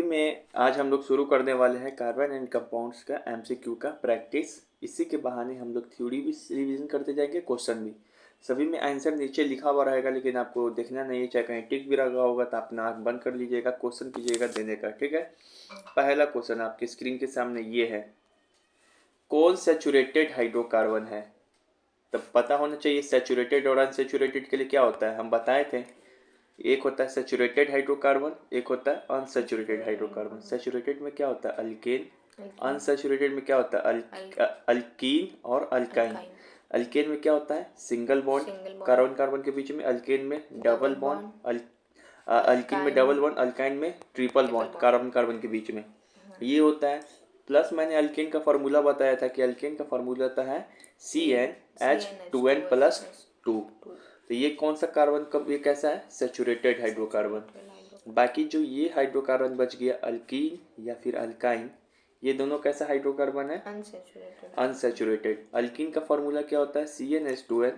में आज हम लोग शुरू करने वाले हैं कार्बन एंड कंपाउंड्स का एमसीक्यू का प्रैक्टिस। इसी के बहाने हम लोग थ्योरी भी रिवीजन करते जाएंगे, क्वेश्चन भी। सभी में आंसर नीचे लिखा हुआ रहेगा, लेकिन आपको देखना नहीं है। चाहे कहीं टिक भी लगा होगा तो अपना आँख बंद कर लीजिएगा, क्वेश्चन कीजिएगा देने का, ठीक है। पहला क्वेश्चन आपके स्क्रीन के सामने ये है, कौन सैचुरेटेड हाइड्रोकार्बन है? तब पता होना चाहिए सैचुरेटेड और अनसैचुरेटेड के लिए क्या होता है। हम बताए थे, एक होता है सैचुरेटेड हाइड्रोकार्बन, एक होता है अनसैचुरेटेड हाइड्रोकार्बन। सैचुरेटेड में क्या होता है? अल्केन। अनसैचुरेटेड में क्या होता है? अल्कीन और अल्काइन। अल्केन में क्या होता है? सिंगल बॉन्ड कार्बन कार्बन के बीच में, अल्केन में डबल बॉन्ड, अल्कीन में डबल बॉन्ड, अल्काइन में ट्रिपल बॉन्ड कार्बन कार्बन के बीच में, ये होता है। प्लस मैंने अल्केन का फार्मूला बताया था कि अल्केन का फार्मूला होता है CnH2n+2। तो ये कौन सा कार्बन का, ये कैसा है? Saturated hydrocarbon. बाकी जो ये हाइड्रोकार्बन बच गया अल्कीन या फिर अल्काइन, ये दोनों कैसा हाइड्रोकार्बन है? अनसैचुरेटेड। अल्कीन का फार्मूला क्या होता है? CnH2n,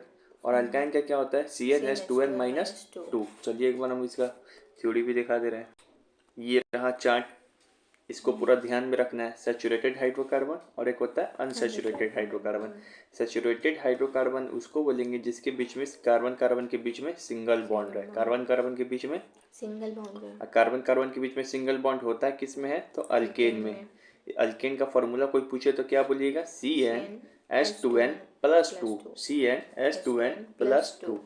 और अल्काइन का क्या होता है? CnH2n-2। चलिए एक बार हम इसका थ्योरी भी दिखा दे रहे हैं। ये रहा चार्ट, इसको पूरा ध्यान में रखना है। सैचुरेटेड हाइड्रोकार्बन और एक होता है अनसैचुरेटेड हाइड्रोकार्बन। सैचुरेटेड हाइड्रोकार्बन उसको बोलेंगे जिसके बीच में कार्बन कार्बन के बीच में सिंगल बॉन्ड है। कार्बन कार्बन के बीच में सिंगल बॉन्ड है। कार्बन कार्बन के बीच में सिंगल बॉन्ड होता है किस में है? तो अल्केन में। अल्केन का फॉर्मूला कोई पूछे तो क्या बोलिएगा? CnH2n+2। CnH2n+2।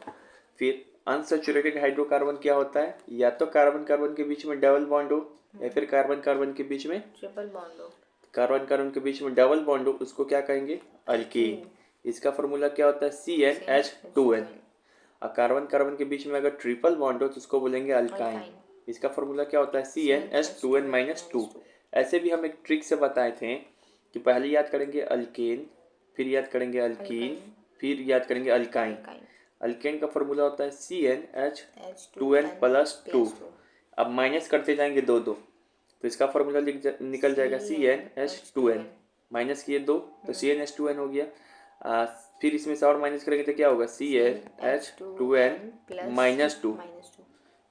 फिर अनसैचुरेटेड हाइड्रोकार्बन क्या होता है? या तो कार्बन कार्बन के बीच में डबल बॉन्ड हो, या फिर कार्बन कार्बन के बीच में ट्रिपल बॉन्ड हो। कार्बन कार्बन के बीच में डबल बॉन्ड हो, उसको क्या कहेंगे? अल्कीन। इसका फॉर्मूला क्या होता है? CnH2n। और कार्बन कार्बन के बीच में अगर ट्रिपल बॉन्ड हो तो उसको बोलेंगे अल्काइन। इसका फॉर्मूला क्या होता है? CnH2n-2। ऐसे भी हम एक ट्रिक से बताए थे कि पहले याद करेंगे अल्केन, फिर याद करेंगे अल्कीन, फिर याद करेंगे अल्काइन। अल्केन का फॉर्मूला होता है CnH2n+2। अब माइनस करते जाएंगे दो दो, तो इसका फॉर्मूला निकल जाएगा CnH2n। माइनस किए दो तो CnH2n हो गया। फिर इसमें से और माइनस करेंगे तो क्या होगा? CnH2n-2।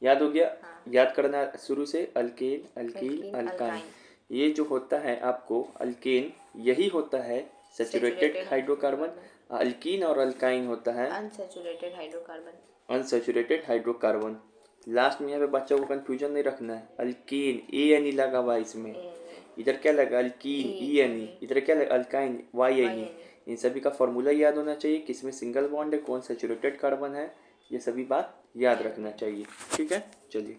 याद हो गया? याद करना शुरू से, अल्केन अल्कीन अल्काइन। ये जो होता है आपको अल्केन, यही होता है सैचुरेटेड हाइड्रोकार्बन। अल्कीन और अल्काइन होता है अनसैचुरेटेड हाइड्रोकार्बन। लास्ट में यहाँ पे बच्चों को कंफ्यूजन नहीं रखना है। अल्कीन ANE लगा हुआ इसमें, इधर क्या लगा? अल्कीन ENE, इधर क्या लगा? Alkyne YNE। इन सभी का फॉर्मूला याद होना चाहिए, किसमें सिंगल बॉन्ड है, कौन सैचुरेटेड कार्बन है, ये सभी बात याद रखना चाहिए, ठीक है। चलिए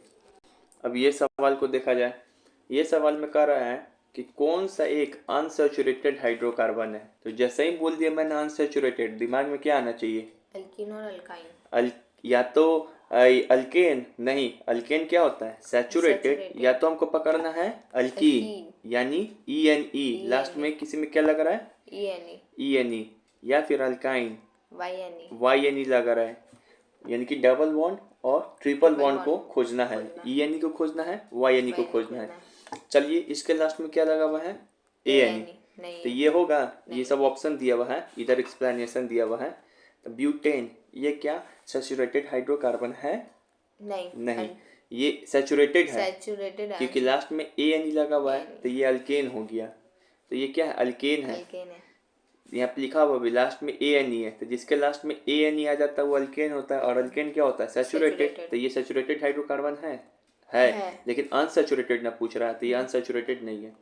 अब ये सवाल को देखा जाए। ये सवाल में कह रहा है कि कौन सा एक अनसैचुरेटेड हाइड्रोकार्बन है। तो जैसे ही बोल दिया मैंने अनसैचुरेटेड, दिमाग में क्या आना चाहिए? अल्कीन और अल्काइन। या तो अल्केन नहीं, अल्केन क्या होता है? सैचुरेटेड। या तो हमको पकड़ना है अल्कीन, यानी ENE। लास्ट में किसी में क्या लग रहा है? ENE। या फिर अल्काइन YNE लग रहा है, यानी कि डबल बॉन्ड और ट्रिपल बॉन्ड को खोजना है। ENE को खोजना है, YNE को खोजना है। चलिए इसके लास्ट में क्या लगा हुआ है? ANE। तो ये होगा, ये सब ऑप्शन दिया हुआ है, इधर एक्सप्लेनेशन दिया हुआ है। तो ब्यूटेन, ये क्या सैचुरेटेड हाइड्रोकार्बन है? नहीं, ये सैचुरेटेड है क्योंकि लास्ट में ANE लगा हुआ है, तो ये अल्केन हो गया। तो ये क्या है? अल्केन है। यहाँ पे लिखा हुआ भी लास्ट में ANE है, तो जिसके लास्ट में ANE आ जाता है वो अल्केन होता है। और अल्केन क्या होता है? सैचुरेटेड। तो ये सैचुरेटेड हाइड्रोकार्बन है। लेकिन अनसैचुरेटेड ना पूछ रहा है, तो ये अनसैचुरेटेड नहीं है।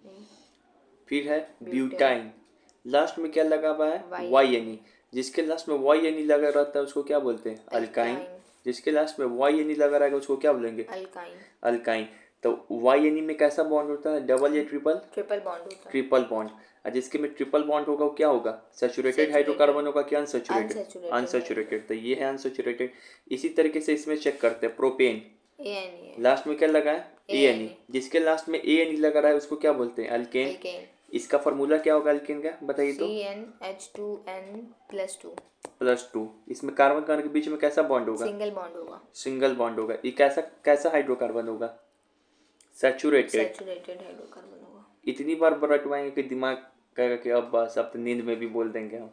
फिर है ब्यूटाइन, लास्ट में क्या लगा हुआ है? YNE। जिसके लास्ट में YNE लगा रहता है उसको क्या बोलते हैं? अल्काइन। जिसके लास्ट में YNE लगा रहेगा उसको क्या बोलेंगे? अल्काइन। तो YNE में कैसा बॉन्ड होता है? डबल या ट्रिपल बॉन्ड होता है। Triple bond. और जिसके में ट्रिपल बॉन्ड होगा वो क्या होगा? सैचुरेटेड हाइड्रोकार्बन होगा कि अनसैचुरेटेड? अनसैचुरेटेड। तो ये है अनसैचुरेटेड। इसी तरीके से इसमें चेक करते हैं प्रोपेन, लास्ट में क्या लगा है? ANE। जिसके लास्ट में ANE लगा रहा है उसको क्या बोलते हैं? अल्केन। इसका फॉर्मूला क्या होगा अल्केन का? बताइए तो। CnH2n+2। इसमें कार्बन कार्बन के बीच में कैसा बॉन्ड होगा? सिंगल बॉन्ड होगा। ये कैसा हाइड्रोकार्बन होगा? सैचुरेटेड हाइड्रोकार्बन होगा। इतनी बार रटवाएंगे कि दिमाग कहेगा कि अब बस, अब तो नींद में भी बोल देंगे हम।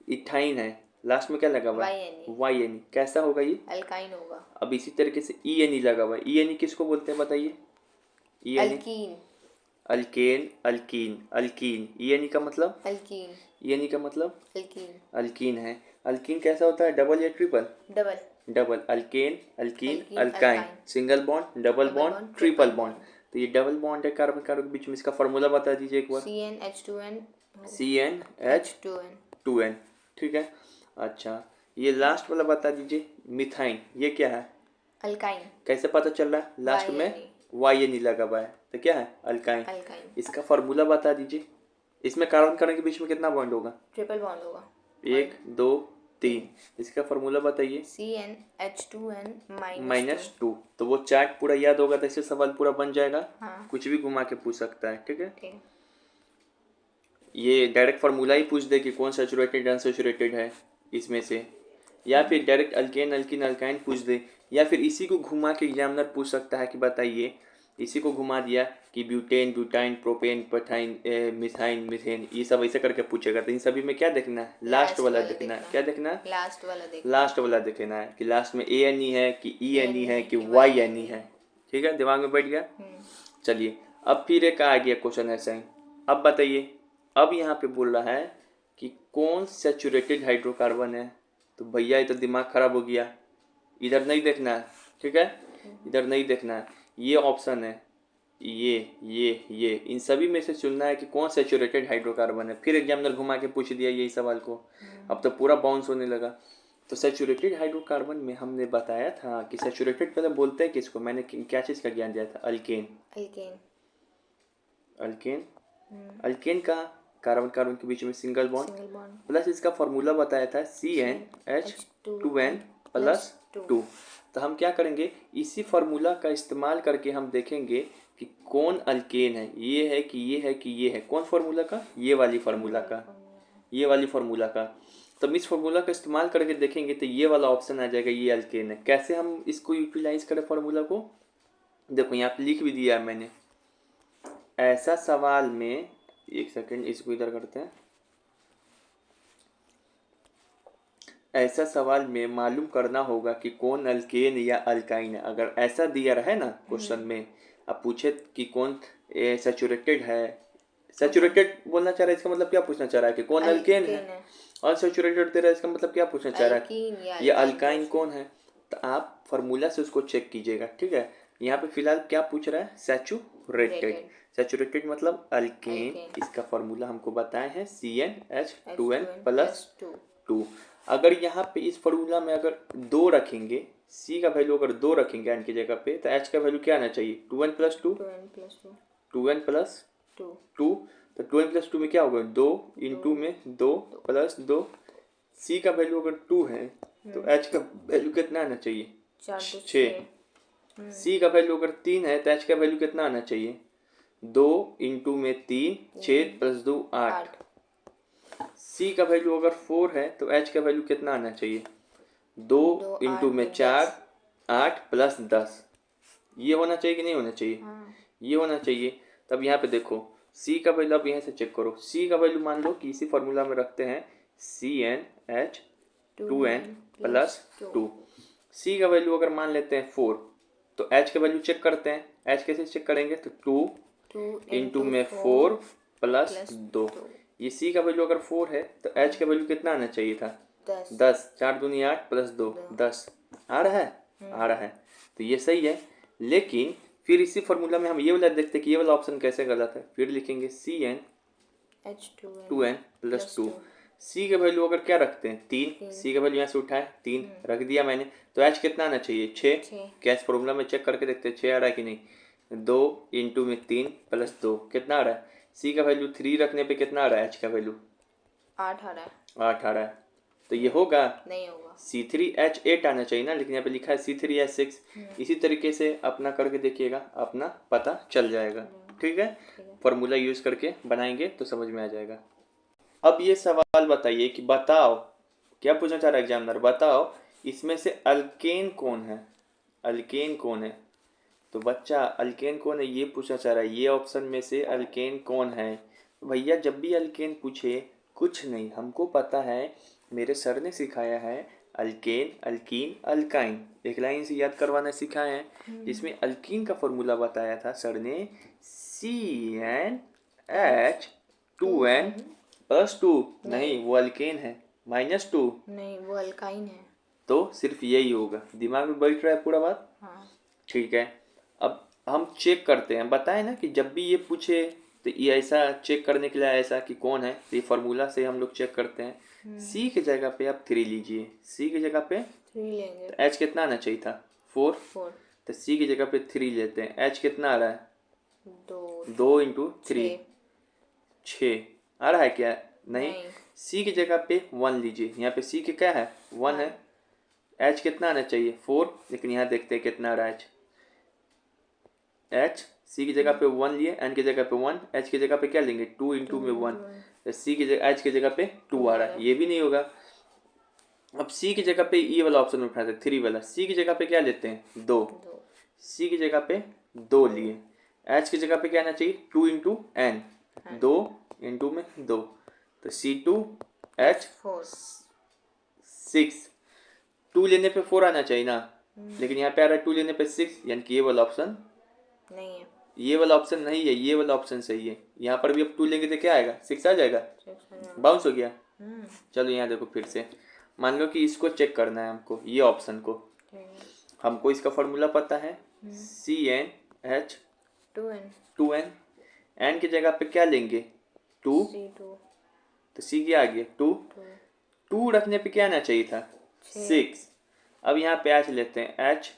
इथाइन है, लास्ट में क्या लगा हुआ है? YNE। कैसा होगा ये? अल्काइन होगा। अब इसी तरीके से ENE लगा हुआ है। ENE किसको बोलते हैं बताइए? ई यानी अल्कीन, अल्केन, अल्कीन, अल्कीन, ई यानी का मतलब, अल्कीन, ई यानी का मतलब अल्कीन, अल्कीन है। अल्कीन कैसा होता है, डबल या triple? Double, double, alkane, alkyne, alkyne, alkyne, alkyne, single bond, double double bond, bond, triple triple bond. Bond, तो ये डबल बॉन्ड है कार्बन कार्बन के बीच में, इसका फॉर्मूला बता दीजिए एक बार। CnH2n, CnH2n, H2n, ठीक है। अच्छा, ये लास्ट वाला बता दीजिए, मिथाइन, ये क्या है? अल्काइन, कैसे पता चल रहा है, लास्ट में YNA, वाई एन ई लगा हुआ है, तो क्या है, अल्काइन। अल्काइन, इसका फॉर्मूला बता दीजिए। इसमें कार्बन कार्बन के बीच में कितना बॉन्ड होगा? ट्रिपल बॉन्ड होगा, एक, दो, तीन। इसका फॉर्मूला बताइए। CnH2n minus two. तो वो चार्ट पूरा याद होगा तो इससे सवाल पूरा बन जाएगा। हाँ, कुछ भी घुमा के पूछ सकता है, ठीक है। ठीक है, ये डायरेक्ट फार्मूला ही पूछ दे कि कौन सैचुरेटेड अनसैचुरेटेड है इसमें से, या फिर डायरेक्ट अल्केन अल्किन अल्काइन पूछ दे, या फिर इसी को घुमा के एग्जामिनर पूछ सकता है कि बताइए, इसी को घुमा दिया कि ब्यूटेन, ब्यूटाइन, प्रोपेन, पथाइन, मिथाइन, मिथेन, ये सब ऐसे करके पूछेगा। तो इन सभी में क्या देखना है, लास्ट वाला देखना है। क्या देखना है, लास्ट वाला देखना, लास्ट वाला देखना है कि लास्ट में ए एन ई है कि ई एन ई है कि कि वाई एन ई है। ठीक है, दिमाग में बैठ गया। चलिए, अब फिर एक आ गया क्वेश्चन ऐसा ही। अब बताइए, अब यहाँ पे बोल रहा है कि कौन सैचुरेटेड हाइड्रोकार्बन है। तो भैया ये तो दिमाग खराब हो गया, इधर नहीं देखना है, ठीक है, इधर नहीं देखना है। ये ऑप्शन है, ये इन सभी में से चुनना है कि कौन सैचुरेटेड हाइड्रोकार्बन है। फिर एग्जामिनर घुमा के पूछ दिया यही सवाल को, अब तो पूरा बाउंस होने लगा। तो सैचुरेटेड हाइड्रोकार्बन में हमने बताया था कि सैचुरेटेड पहले बोलते हैं किसको, मैंने क्या चीज़ का ज्ञान दिया था, अल्केन। अल्केन, अल्केन, अल्केन का कार्बन कार्बन के बीच में single bond, single bond, plus इसका फॉर्मूला बताया था CnH2n प्लस टू। तो हम क्या करेंगे, इसी फार्मूला का इस्तेमाल करके हम देखेंगे कि कौन अल्केन है। ये है कि ये है कि ये है, कौन फार्मूला का, ये वाली फार्मूला का, ये वाली फार्मूला का। तब इस फार्मूला का इस्तेमाल करके देखेंगे तो ये वाला ऑप्शन आ जाएगा, ये अल्केन है। कैसे हम इसको यूटिलाइज करें फार्मूला को, देखो यहाँ पे लिख भी दिया है मैंने। ऐसा सवाल में, एक सेकंड इसको इधर करते हैं। ऐसा सवाल में मालूम करना होगा कि कौन अल्केन या अल्काइन है। अगर ऐसा दिया रहे ना क्वेश्चन में, अब पूछे कि कौन सैचुरेटेड है, सैचुरेटेड बोलना चाह रहा है, इसका मतलब क्या पूछना चाह रहा है कि कौन अल्केन है। अनसैचुरेटेड दे रहा है, इसका मतलब क्या पूछना चाह रहा है, ये अल्काइन कौन है। तो आप फार्मूला से उसको चेक कीजिएगा, ठीक है। यहाँ पे फिलहाल क्या पूछ रहा है, सैचुरेटेड। सैचुरेटेड मतलब अल्केन, इसका फार्मूला हमको बताए हैं CnH2n प्लस टू। अगर यहाँ पे इस फार्मूला में अगर 2 रखेंगे, C का वैल्यू अगर 2 रखेंगे n की जगह पे, तो H का वैल्यू क्या आना चाहिए, 2n plus two, 2n plus two. तो 2n प्लस टू में क्या होगा, 2 इंटू में 2 प्लस 2। C का वैल्यू अगर 2 है तो H का वैल्यू कितना आना चाहिए, 6। C का वैल्यू अगर 3 है तो H का वैल्यू कितना आना चाहिए, 2 इंटू में 3, 6 प्लस 2 8। C का वैल्यू अगर 4 है तो H का वैल्यू कितना आना चाहिए, 2 इंटू में 4, 8 प्लस 10। ये होना चाहिए कि नहीं होना चाहिए, ये होना चाहिए। तब यहाँ पे देखो C का वैल्यू, अब यहाँ से चेक करो, C का वैल्यू मान लो कि इसी फार्मूला में रखते हैं CnH2n प्लस टू। C का वैल्यू अगर मान लेते हैं 4, तो H का वैल्यू चेक करते हैं। H कैसे चेक करेंगे, तो 2 इंटू में 4 प्लस 2। ये C का वैल्यू अगर 4 है तो H का वैल्यू कितना आना चाहिए था, 10। 4 दूनी 8 प्लस 2 10। आ रहा है, आ रहा है। तो ये सही है। लेकिन फिर इसी फार्मूला में हम ये वाला देखते हैं कि ये वाला ऑप्शन कैसे गलत है। फिर लिखेंगे CnH2n प्लस टू। C का वैल्यू अगर क्या रखते हैं, 3। C का वैल्यू यहाँ से उठाए 3 रख दिया मैंने, तो H कितना आना चाहिए, 6। कैश फार्मूला में चेक करके देखते हैं 6 आ रहा है कि नहीं। 2 इंटू में 3 प्लस 2 कितना आ रहा है, C का वैल्यू 3 रखने पे कितना आ रहा है, H का वैल्यू 8 आ रहा है, 8 आ रहा है। तो ये होगा, नहीं होगा, C3H8 आना चाहिए ना, लेकिन यहाँ पे लिखा है C3H6। इसी तरीके से अपना करके देखिएगा, अपना पता चल जाएगा, ठीक है। फॉर्मूला यूज करके बनाएंगे तो समझ में आ जाएगा। अब ये सवाल बताइए कि बताओ, क्या पूछना चाह रहा है एग्जामिनर, बताओ इसमें से अल्केन कौन है, अल्केन कौन है। तो बच्चा अल्केन कौन है ये पूछना चाह रहा है, ये ऑप्शन में से अल्केन कौन है। भैया जब भी अल्केन पूछे, कुछ नहीं, हमको पता है, मेरे सर ने सिखाया है, अल्केन, अल्कीन, अल्काइन। एक लाइन से याद करवाना सिखाए हैं, जिसमें अल्कीन का फॉर्मूला बताया था सर ने CnH2n+2। नहीं, वो अल्केन है, -2। नहीं, वो अल्काइन है। तो सिर्फ यही होगा। दिमाग में बैठ रहा है पूरा बात? हाँ। ठीक है। अब हम चेक करते हैं, बताए ना कि जब भी ये पूछे तो ये ऐसा चेक करने के लिए ऐसा कि कौन है, तो ये फार्मूला से हम लोग चेक करते हैं। सी की जगह पे आप 3 लीजिए, सी की जगह पे 3 लेंगे। तो एच कितना आना चाहिए था? 4। 4। तो सी की जगह पे 3 लेते हैं। एच कितना आ रहा है? 2 2 इंटू 3, 6 आ रहा है क्या? नहीं। सी की जगह पे 1 लीजिए, यहाँ पे सी के क्या है? 1 है। एच कितना आना चाहिए? 4, लेकिन यहाँ देखते हैं कितना आ रहा है एच। सी की जगह पे 1 लिए, एन की जगह पे 1, एच की जगह पे क्या लेंगे? 2 इंटू में 1। तो सी की जगह एच की जगह पे 2 आ रहा है, ये भी नहीं होगा। अब सी की जगह पे ये वाला ऑप्शन उठाते हैं, 3 वाला। सी की जगह पे क्या लेते हैं? 2। सी की जगह पे 2 लिए। एच की जगह पे क्या आना चाहिए? 2 इंटू एन, 2 इंटू में 2, तो C2H4 6। 2 लेने पे 4 आना चाहिए ना, लेकिन यहाँ पे आ रहा है 2 लेने पे 6, यानी कि ये वाला ऑप्शन नहीं है। ये वाला ऑप्शन नहीं है, ये वाला ऑप्शन सही है। यहाँ पर भी अब 2 लेंगे तो क्या आएगा? 6 आ जाएगा। बाउंस हो गया। चलो यहाँ देखो फिर से, मान लो कि इसको चेक करना है हमको, ये ऑप्शन को। हमको इसका फॉर्मूला पता है, CnH2n। एन की जगह पे क्या लेंगे? 2। तो सी क्या आ गया? 2। 2 रखने पे क्या आना चाहिए था? 6। अब यहाँ पे एच लेते हैं, एच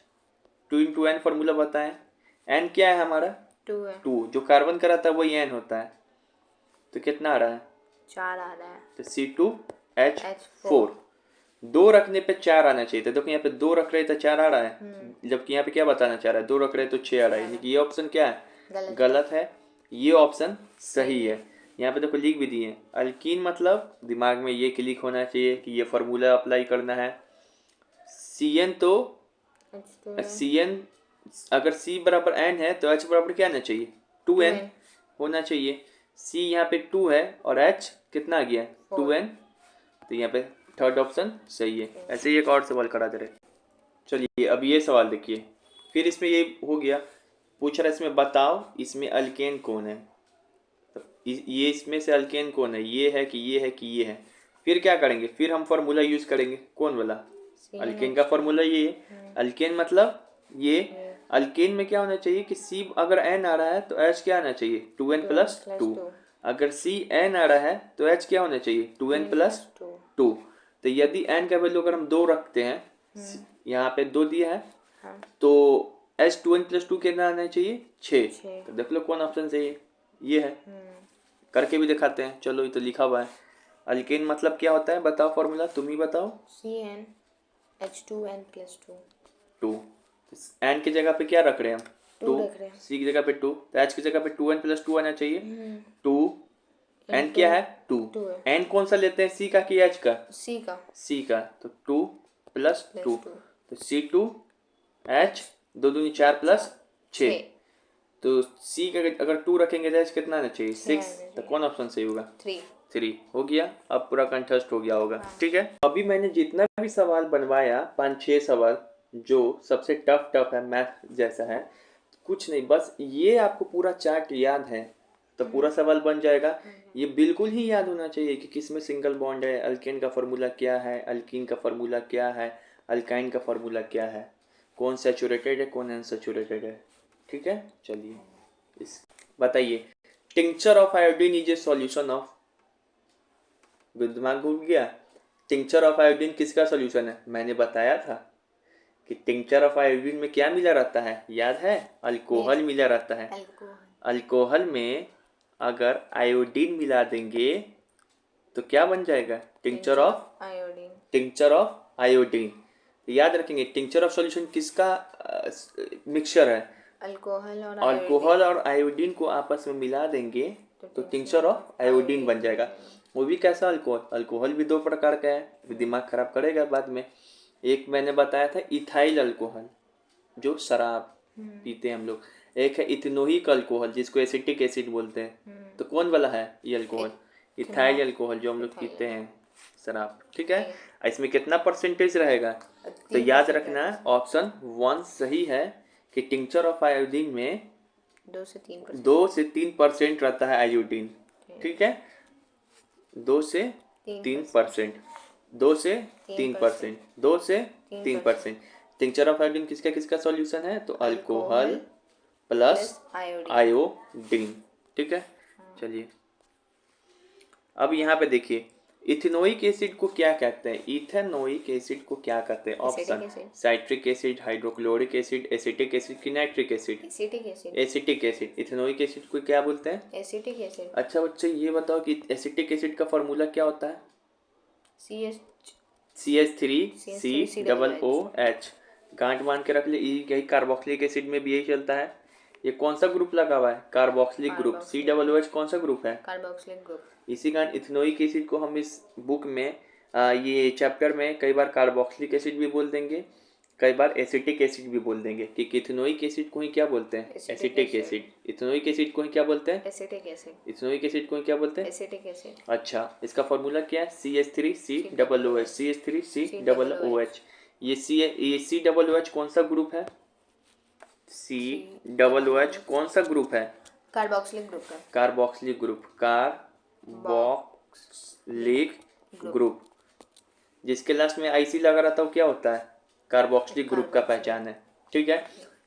2 इंटू एन फॉर्मूला बताएं। एन क्या है हमारा? 2 है। 2 जो कार्बन का रहता है वही एन होता है, तो कितना आ रहा है? 4 आ रहा है। तो C2H4। 2 रखने पे 4 आना चाहिए था। देखो यहाँ पे 2 रख रहे तो 4 आ रहा है, जबकि यहाँ पे क्या बताना चाह रहा है? 2 रख रहे तो 6 आ रहा है, यानी कि ये ऑप्शन क्या है? गलत है। ये ऑप्शन सही है। यहाँ पे देखो लिख भी दिए, अल्कीन मतलब दिमाग में ये क्लिक होना चाहिए कि ये फार्मूला अप्लाई करना है। Cn तो Cn अगर C बराबर n है तो H बराबर क्या आना चाहिए? 2n होना चाहिए। C यहाँ पे 2 है और H कितना आ गया? 2n। तो यहाँ पे थर्ड ऑप्शन सही है। ऐसे ही एक और सवाल करा दे रहे। चलिए अब ये सवाल देखिए, फिर इसमें ये हो गया, पूछ रहा है इसमें बताओ इसमें अल्केन कौन है। तो ये इसमें से अल्केन कौन है? ये है कि ये है कि ये है? फिर क्या करेंगे? फिर हम फार्मूला यूज करेंगे। कौन वाला? अल्केन का फार्मूला ये है। अल्केन मतलब ये। अल्केन में क्या होना चाहिए कि C अगर N आ रहा है तो H क्या आना चाहिए? 2n+2। अगर C N आ रहा है तो H क्या होना चाहिए? 2n+2। तो यदि N का वैल्यू अगर हम 2 रखते हैं, यहाँ पे 2 दिया है, तो H 2n+2 कितना आना चाहिए? 6। तो देख लो कौन ऑप्शन सही है? ये है। करके भी दिखाते हैं। चलो ये तो लिखा हुआ है। अल्केन मतलब क्या होता है? बताओ फॉर्मूला, तुम ही बताओ। CnH2n+2। 2। एन की जगह पे क्या रख रहे हैं हम? 2। सी की जगह पे 2, तो एच की जगह पे 2n+2 आना चाहिए। 2 एन क्या है? 2। एन कौन सा लेते हैं? सी का कि एच का? सी का। तो 2+2, तो C2H 2 दूनी 4 + 6। तो सी का अगर 2 रखेंगे तो एच कितना आना चाहिए? 6। तो कौन ऑप्शन सही होगा? 3 हो गया। अब पूरा कंठस्थ हो गया होगा। ठीक है। अभी मैंने जितना भी सवाल बनवाया, 5-6 सवाल जो सबसे टफ है, मैथ जैसा है, कुछ नहीं, बस ये आपको पूरा चार्ट याद है तो पूरा सवाल बन जाएगा। ये बिल्कुल ही याद होना चाहिए कि किस में सिंगल बॉन्ड है, अल्केन का फार्मूला क्या है, अल्कीन का फार्मूला क्या है, अल्काइन का फार्मूला क्या है, कौन सैचुरेटेड है, कौन अनसैचुरेटेड है। ठीक है। चलिए इस बताइए, tincture of iodine is a solution of, दिमाग घूम गया? टिंक्चर ऑफ आयोडीन किसका सॉल्यूशन है? मैंने बताया था कि टिंक्चर ऑफ आयोडीन में क्या मिला रहता है, याद है? अल्कोहल मिला रहता है। अल्कोहल में अगर आयोडीन मिला देंगे तो क्या बन जाएगा? Tincture of iodine. याद रखेंगे, टिंक्चर ऑफ सॉल्यूशन किसका मिक्सचर है? अल्कोहल और आयोडीन को आपस में मिला देंगे तो टिंक्चर ऑफ आयोडीन बन जाएगा। वो भी कैसा अल्कोहल? अल्कोहल भी 2 प्रकार का है, दिमाग खराब करेगा बाद में। एक मैंने बताया था इथाइल अल्कोहल, जो शराब पीते हैं हम लोग। एक है इथेनोइक अल्कोहल, जिसको एसिटिक एसिड बोलते हैं। तो कौन वाला है ये अल्कोहल? इथाइल अल्कोहल, जो हम लोग पीते हैं शराब, ठीक है। इसमें कितना परसेंटेज रहेगा, तो याद रखना ऑप्शन 1 सही है कि टिंचर ऑफ आयोडीन में 2 से 3% रहता है आयोडीन, ठीक है। 2 से 3%, 2 से 3%, 2 से 3%। टिंचर ऑफ आयोडीन किसका किसका सॉल्यूशन है, तो अल्कोहल प्लस आयोडीन, ठीक है। चलिए अब यहाँ पे देखिए इथेनोइक एसिड को क्या कहते हैं, इथेनोइक एसिड को क्या कहते हैं। Option citric acid, hydrochloric acid, acetic acid की nitric acid. Acetic acid. Ethanoic acid को क्या बोलते हैं, एसिटिक एसिड। अच्छा बच्चे ये बताओ कि एसिटिक एसिड का फॉर्मूला क्या होता है, CH3COOH। गांठ बांध के रख ले, यही कार्बोक्सिलिक एसिड में भी यही चलता है। ये कौन सा ग्रुप लगा हुआ है, कार्बोक्सिलिक ग्रुप। COOH कौन सा ग्रुप है, कार्बोक्सिलिक ग्रुप। इसी कारण इथेनोइक एसिड को हम इस बुक में ये चैप्टर में कई बार कार्बोक्सिलिक एसिड भी बोल देंगे, कई बार एसिटिक एसिड भी बोल देंगे, कि इथेनोइक एसिड को ही क्या बोलते हैं, एसिटिक एसिड। इथेनोइक एसिड को ही क्या बोलते हैं, एसिटिक एसिड। इथेनोइक एसिड को ही क्या बोलते हैं, एसिटिक एसिड। अच्छा, इसका फॉर्मूला क्या है, CH3COOH। CH3COOH। ये COOH कौन सा ग्रुप है, COOH कौन सा ग्रुप है, कार्बोक्सिलिक ग्रुप है। Carboxylic group, carboxylic group. जिसके लास्ट में IC लगा रहता है वो क्या होता है, कार्बोक्सिलिक ग्रुप का पहचान है, ठीक है।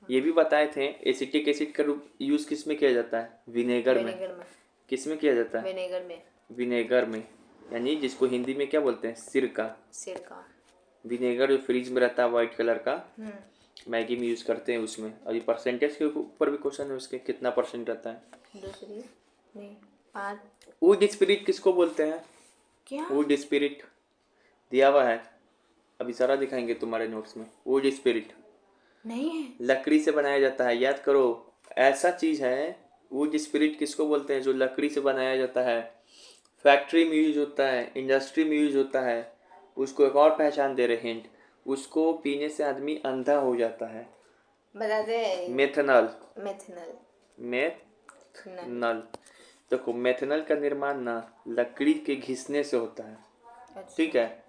ये भी बताए थे एसिटिक एसिड का यूज किस में किया जाता है, विनेगर में। किस में किया जाता है, विनेगर में, यानी जिसको हिंदी में क्या बोलते हैं, सिरका। विनेगर जो फ्रिज में रहता है व्हाइट कलर का, मैगी में यूज करते हैं उसमें। और ये परसेंटेज के ऊपर भी क्वेश्चन है उसके, कितना परसेंट रहता है। वुड स्पिरिट किसको बोलते हैं, क्या, वुड स्पिरिट दिया हुआ है, अभी सारा दिखाएंगे तुम्हारे नोट्स में। वुड स्पिरिट नहीं है, लकड़ी से बनाया जाता है, याद करो, ऐसा चीज है। वुड स्पिरिट किसको बोलते हैं, जो लकड़ी से बनाया जाता है, फैक्ट्री में यूज होता है, इंडस्ट्री में यूज होता है। उसको एक और पहचान दे रहे हैं, उसको पीने से आदमी अंधा हो जाता है। बता दे, मेथनॉल। मेथनॉल। देखो मेथनॉल का निर्माण ना लकड़ी के घिसने से होता है, अच्छा। ठीक है।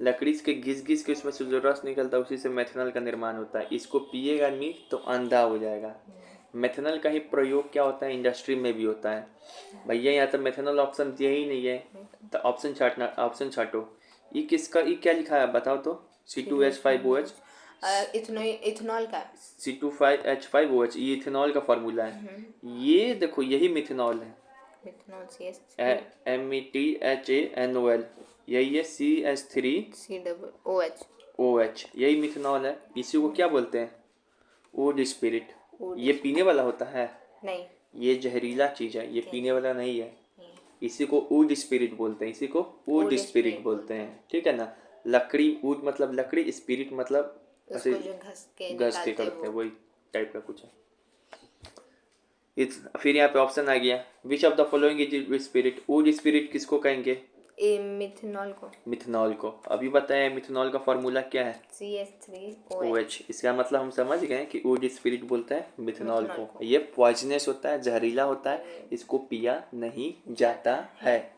लकड़ी के घिस के उसमें से जो रस निकलता है उसी से मेथनॉल का निर्माण होता है। इसको पिएगा आदमी तो अंधा हो जाएगा। मेथनॉल का ही प्रयोग क्या होता है, इंडस्ट्री में भी होता है। भैया यहाँ तो मेथनॉल ऑप्शन दिया ही नहीं है, तो ऑप्शन छाटो। ये किसका, ये क्या लिखा है बताओ तो, C2H5OH। इथेनॉल का, C2H5OH ये इथेनॉल का फार्मूला है। ये देखो यही मिथेनॉल है, METHANOL, यही है CH3COOH, यही मिथेनॉल है। इसी को क्या बोलते हैं, वुड स्पिरिट। ये पीने वाला होता है नहीं, ये जहरीला चीज है, ये पीने वाला नहीं है। इसी को वुड स्पिरिट बोलते हैं, इसी को वुड स्पिरिट बोलते हैं, ठीक है ना। लकड़ी, वुड मतलब लकड़ी, स्पिरिट मतलब ऐसे घस के करते हैं, वही टाइप का कुछ है। फिर यहाँ पे ऑप्शन आ गया, which of the following is spirit. Would spirit किसको कहेंगे, मिथेनॉल को। अभी बताया मिथेनॉल का फॉर्मूला क्या है, CH3OH। इसका मतलब हम समझ गए कि वुड स्पिरिट बोलता है मिथेनॉल को। ये पॉइजनस होता है, जहरीला होता है, इसको पिया नहीं जाता है।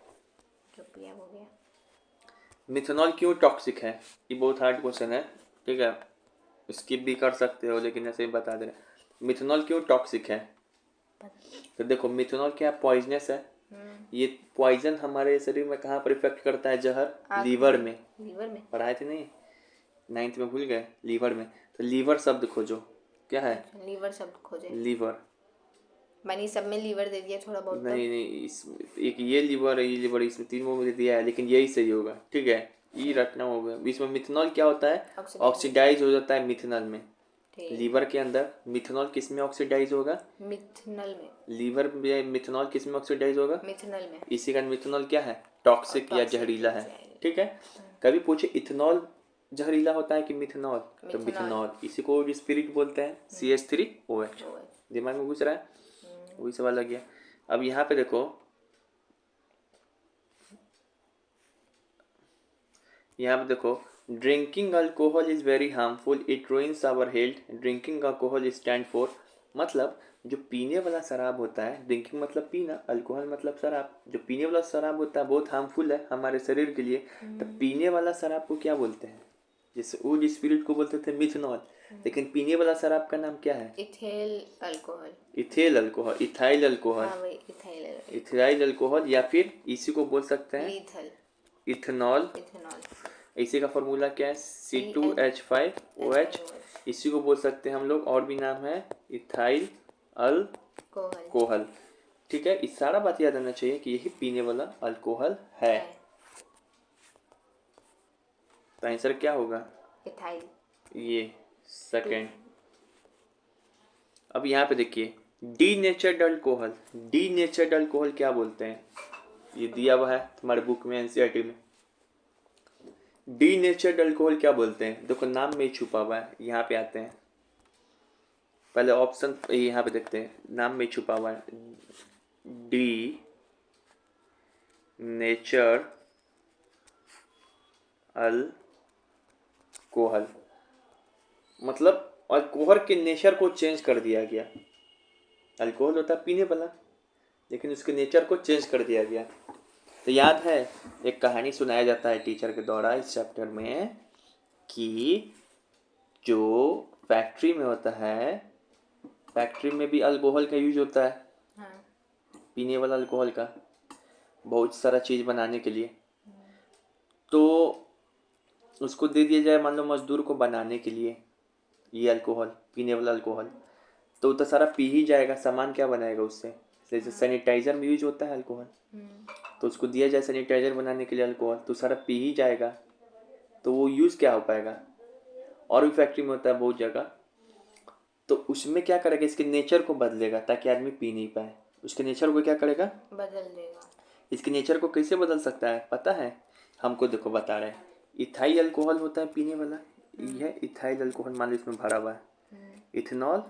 मिथेनॉल क्यों टॉक्सिक है, ये बहुत हार्ड क्वेश्चन है, ठीक है, स्किप भी कर सकते हो, लेकिन ऐसे ही बता दे रहे। मिथेनॉल क्यों टॉक्सिक है, तो देखो मिथेनॉल क्या पॉइजनस है। ये पॉइजन हमारे शरीर में कहाँ पर इफेक्ट करता है, जहर, लीवर में पढ़ाए थे नहीं, 9th में भूल गए, लीवर में। तो लीवर शब्द खोजो, क्या है, लीवर शब्द खोजे। लीवर मैंने सब में लीवर दे दिया थोड़ा बहुत। नहीं, इस एक ये लीवर है, ये लीवर, इसमें 3 में दे दिया है, लेकिन यही सही होगा, ठीक है, ये रटना होगा। इसमें मिथेनॉल क्या होता है, ऑक्सीडाइज हो जाता है मिथेनॉल में। लीवर के अंदर मिथेनॉल किस में ऑक्सीडाइज होगा, मिथेनॉल में। लीवर में मिथेनॉल किस में ऑक्सीडाइज होगा, मिथेनॉल में। इसी का मिथेनॉल क्या है, टॉक्सिक या जहरीला है, ठीक है। कभी पूछे इथेनॉल जहरीला होता है कि मिथेनॉल, तो मिथेनॉल। इसी को स्पिरिट बोलते हैं, CH3OH। दिमाग में घुस रहा है, वही सवाल आ गया। अब यहाँ पे देखो, drinking alcohol is very harmful, it ruins our health. Drinking alcohol stand for, मतलब जो पीने वाला शराब होता है, ड्रिंकिंग मतलब पीना, अल्कोहल मतलब शराब, जो पीने वाला शराब होता है बहुत हार्मफुल है हमारे शरीर के लिए। तो पीने वाला शराब को क्या बोलते हैं? जैसे वुड स्पिरिट को बोलते थे मिथनॉल, लेकिन पीने वाला शराब का नाम क्या है? Ethyl alcohol. Ethyl alcohol, ethyl alcohol, हाँ वही इथाइल अल्कोहल। इथाइल अल्कोहल, या फिर इसी को बोल सकते हैं लीथल इथेनॉल। इथेनॉल। इसी का फॉर्मूला क्या है? C2H5OH। इसी को बोल सकते हैं हम लोग, और भी नाम है इथाइल कोहल अल्कोहल। ठीक है, इस सारा बात याद आना चाहिए कि यही पीने वाला अल्कोहल है। तो आंसर क्या होगा? इथाइल। ये सेकंड। अब यहाँ पे देखिए, डीनेचर्ड अल्कोहल, डीनेचर्ड अल्कोहल क्या बोलते हैं? ये दिया हुआ है तुम्हारे बुक में, एनसीईआरटी में। डीनेचर्ड अल्कोहल क्या बोलते हैं? देखो नाम में ही छुपा हुआ है, यहाँ पे आते हैं। पहले ऑप्शन यहाँ पे देखते हैं, नाम में ही छुपा हुआ है। डी नेचर अल्कोहल मतलब अल्कोहल के नेचर को चेंज कर दिया गया। अल्कोहल होता है पीने वाला, लेकिन उसके नेचर को चेंज कर दिया गया। तो याद है, एक कहानी सुनाया जाता है टीचर के द्वारा इस चैप्टर में कि जो फैक्ट्री में होता है, फैक्ट्री में भी अल्कोहल का यूज होता है। हाँ। पीने वाला अल्कोहल का, बहुत सारा चीज़ बनाने के लिए। तो उसको दे दिया जाए, मान लो मजदूर को बनाने के लिए ये अल्कोहल, पीने वाला अल्कोहल, तो वो तो सारा पी ही जाएगा। सामान क्या बनाएगा उससे? जैसे सैनिटाइजर में यूज होता है अल्कोहल, तो उसको दिया जाए सैनिटाइजर बनाने के लिए अल्कोहल, तो सारा पी ही जाएगा। तो वो यूज़ क्या हो पाएगा? और भी फैक्ट्री में होता है बहुत जगह। तो उसमें क्या करेगा? इसके नेचर को बदलेगा ताकि आदमी पी नहीं पाए। उसके नेचर को क्या करेगा? बदल देगा। इसके नेचर को कैसे बदल सकता है पता है हमको? देखो बता रहे हैं, इथाइल अल्कोहल होता है पीने वाला, यह इथाइल अल्कोहल मान लो इसमें भरा हुआ है। इथेनॉल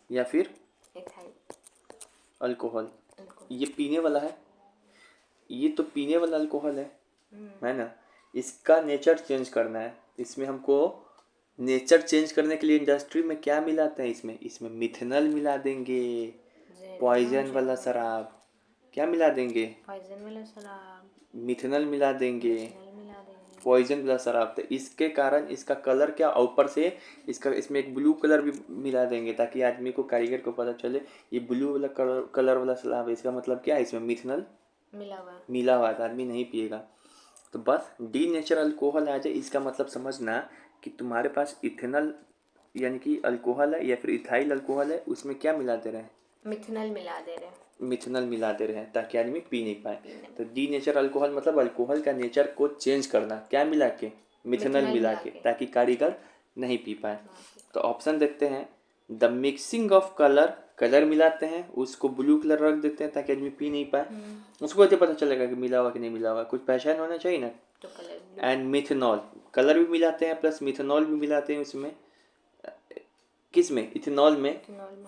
या फिर इथाइल अल्कोहल, अल्कोहल। ये पीने वाला है, ये तो पीने वाला अल्कोहल है ना। इसका नेचर चेंज करना है। इसमें हमको नेचर चेंज करने के लिए इंडस्ट्री में क्या मिलाते हैं? इसमें मिथेनॉल मिला देंगे, पॉइजन वाला शराब। क्या मिला देंगे? पॉइजन वाला शराब। मिथेनॉल मिला देंगे, मिला देंगे। पॉइजन वाला शराब। तो इसके कारण इसका कलर क्या, ऊपर से इसका इसमें एक ब्लू कलर भी मिला देंगे ताकि आदमी को, कारीगर को पता चले ये ब्लू वाला कलर वाला शराब है। इसका मतलब क्या है? इसमें मिथेनॉल मिला हुआ है, आदमी नहीं पिएगा। तो बस डी नेचर अल्कोहल आ जाए, इसका मतलब समझना कि तुम्हारे पास इथेनॉल यानी कि अल्कोहल है या फिर इथाइल अल्कोहल है, उसमें क्या मिला दे रहे हैं? मिथेनॉल मिला दे रहे हैं। मिथेनॉल मिला दे रहे हैं ताकि आदमी पी नहीं पाए। तो डी नेचर अल्कोहल मतलब अल्कोहल का नेचर को चेंज करना, क्या मिला के? मिथेनॉल मिला के, ताकि कारीगर नहीं पी पाए। तो ऑप्शन देखते हैं, the mixing of colour, colour मिलाते हैं, उसको ब्लू कलर रख देते हैं ताकि आदमी पी नहीं पाए। उसको कैसे पता चलेगा कि मिला हुआ कि नहीं मिला हुआ? कुछ पहचान होना चाहिए ना। तो कलर। एंड मिथेनॉल, कलर भी मिलाते हैं प्लस मिथेनॉल भी मिलाते हैं उसमें। किस में? इथेनॉल में,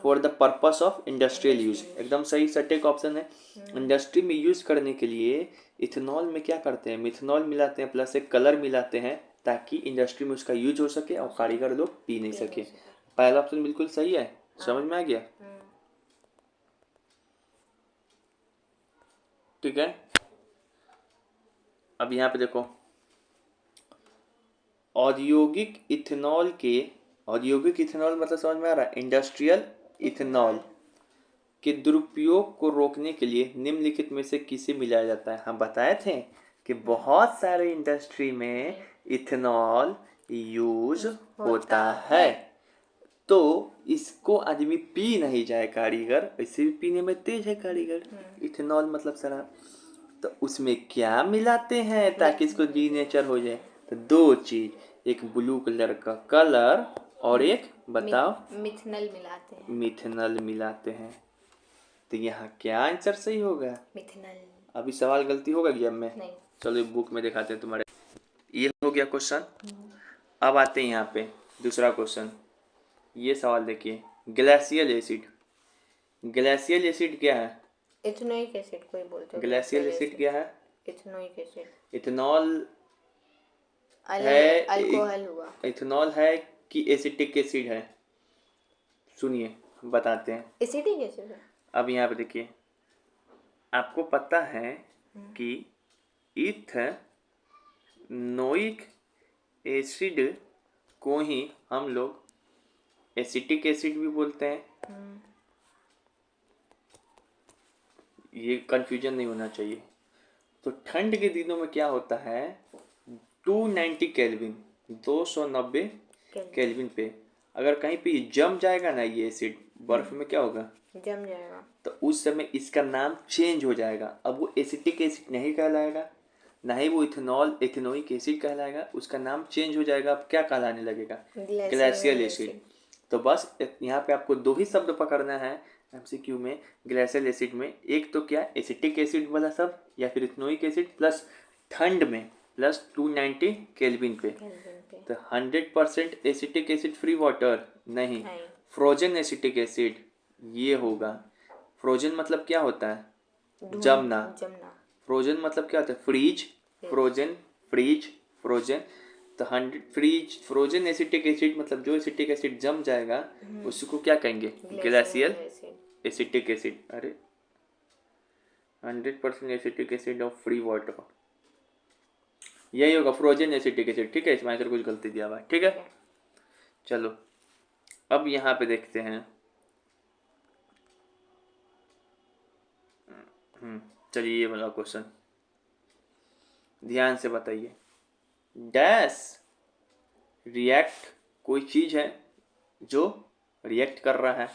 for the purpose of industrial use. एकदम सही सटीक ऑप्शन है। इंडस्ट्री में यूज करने के लिए इथेनॉल में क्या करते हैं? मिथेनॉल मिलाते हैं प्लस एक कलर मिलाते हैं ताकि इंडस्ट्री में उसका यूज हो सके और कारीगर लोग पी नहीं सके। पहला ऑप्शन बिल्कुल सही है। समझ में आ गया? ठीक है। अब यहाँ पे देखो, औद्योगिक इथेनॉल के, औद्योगिक इथेनॉल मतलब समझ में आ रहा है? इंडस्ट्रियल इथेनॉल के दुरुपयोग को रोकने के लिए निम्नलिखित में से किसे मिलाया जाता है? हम बताए थे कि बहुत सारे इंडस्ट्री में इथेनॉल यूज होता है। तो इसको आदमी पी नहीं जाए कारीगर, वैसे भी पीने में तेज है कारीगर, इथेनॉल मतलब शराब। तो उसमें क्या मिलाते हैं ताकि इसको डी नेचर हो जाए? तो दो चीज, एक ब्लू कलर का कलर और एक बताओ मिथेनॉल मिलाते हैं। मिथेनॉल मिलाते हैं। तो यहाँ क्या आंसर सही होगा? मिथेनॉल। अभी सवाल गलती होगा एग्जाम में? नहीं। चलो बुक में दिखाते हैं तुम्हारे। ये हो गया क्वेश्चन। अब आते हैं यहाँ पे दूसरा क्वेश्चन। ये सवाल देखिए, ग्लेशियल एसिड, ग्लेशियल एसिड क्या है? इथेनोइक एसिड कोई बोलते हैं। ग्लेशियल एसिड क्या है? Ethanoic acid. इथेनॉल है, अल्कोहल हुआ। इथेनॉल है कि एसिटिक एसिड है? सुनिए बताते हैं। एसिडिक एसिड है। अब यहाँ पे देखिए, आपको पता है कि इथेनोइक एसिड को ही हम लोग एसिटिक एसिड भी बोलते हैं। ये कंफ्यूजन नहीं होना चाहिए। तो ठंड के दिनों में क्या होता है, 290 केल्विन 290 केल्विन पे अगर कहीं पे जम जाएगा ना ये एसिड बर्फ में, क्या होगा, जम जाएगा। तो उस समय इसका नाम चेंज हो जाएगा। अब वो एसिटिक एसिड नहीं कहलाएगा, ना ही वो इथेनोइक एसिड कहलाएगा, उसका नाम चेंज हो जाएगा। अब क्या कहलाने लगेगा, ग्लेशियल एसिड। तो बस यहाँ पे आपको दो ही शब्द पकड़ना है एमसीक्यू में ग्लेशियल एसिड में। एक तो क्या, एसिटिक एसिड वाला शब्द या फिर इथेनोइक एसिड, प्लस ठंड में प्लस 290 केल्विन पे। तो 100% एसिटिक एसिड फ्री वाटर नहीं, फ्रोजन एसिटिक एसिड ये होगा। फ्रोजन मतलब क्या होता है, जमना। फ्रोजन मतलब क्या होता है, फ्रीज, फ्रोजन, फ्रीज, फ्रोजन। तो 100 फ्रोजन एसिटिक एसिड मतलब जो एसिटिक एसिड जम जाएगा उसको क्या कहेंगे, ग्लेशियल एसिटिक एसिड। अरे 100% acetic acid of free water, यही होगा फ्रोजन एसिटिक एसिड। ठीक है, इसमें आंसर कुछ गलती दिया हुआ है। ठीक है, चलो अब यहाँ पे देखते हैं। चलिए ये वाला क्वेश्चन ध्यान से बताइए। डैश रिएक्ट, कोई चीज है जो रिएक्ट कर रहा है।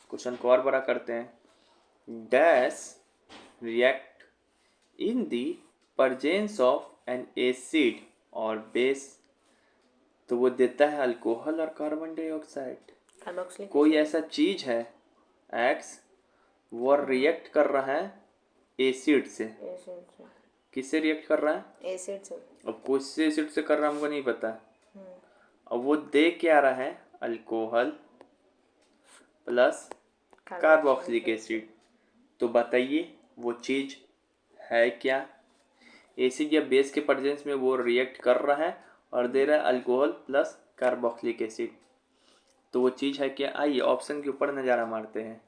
क्वेश्चन को और बड़ा करते हैं। Dash react in the presence of N acid और बेस। तो वो देता है अल्कोहल और कार्बन डाइऑक्साइड। कोई ऐसा चीज है एक्स, वो रिएक्ट कर रहा है एसिड से। किससे रिएक्ट कर रहा है, एसिड से। अब किस एसिड से कर रहा है हमको नहीं पता। अब वो दे क्या रहा है, अल्कोहल प्लस कार्बोक्सिलिक एसिड। तो बताइए वो चीज है क्या, एसिड या बेस के प्रेजेंस में वो रिएक्ट कर रहा है और दे रहा है अल्कोहल प्लस कार्बोक्सिलिक एसिड। तो वो चीज है क्या, आइए ऑप्शन के ऊपर नज़ारा मारते हैं।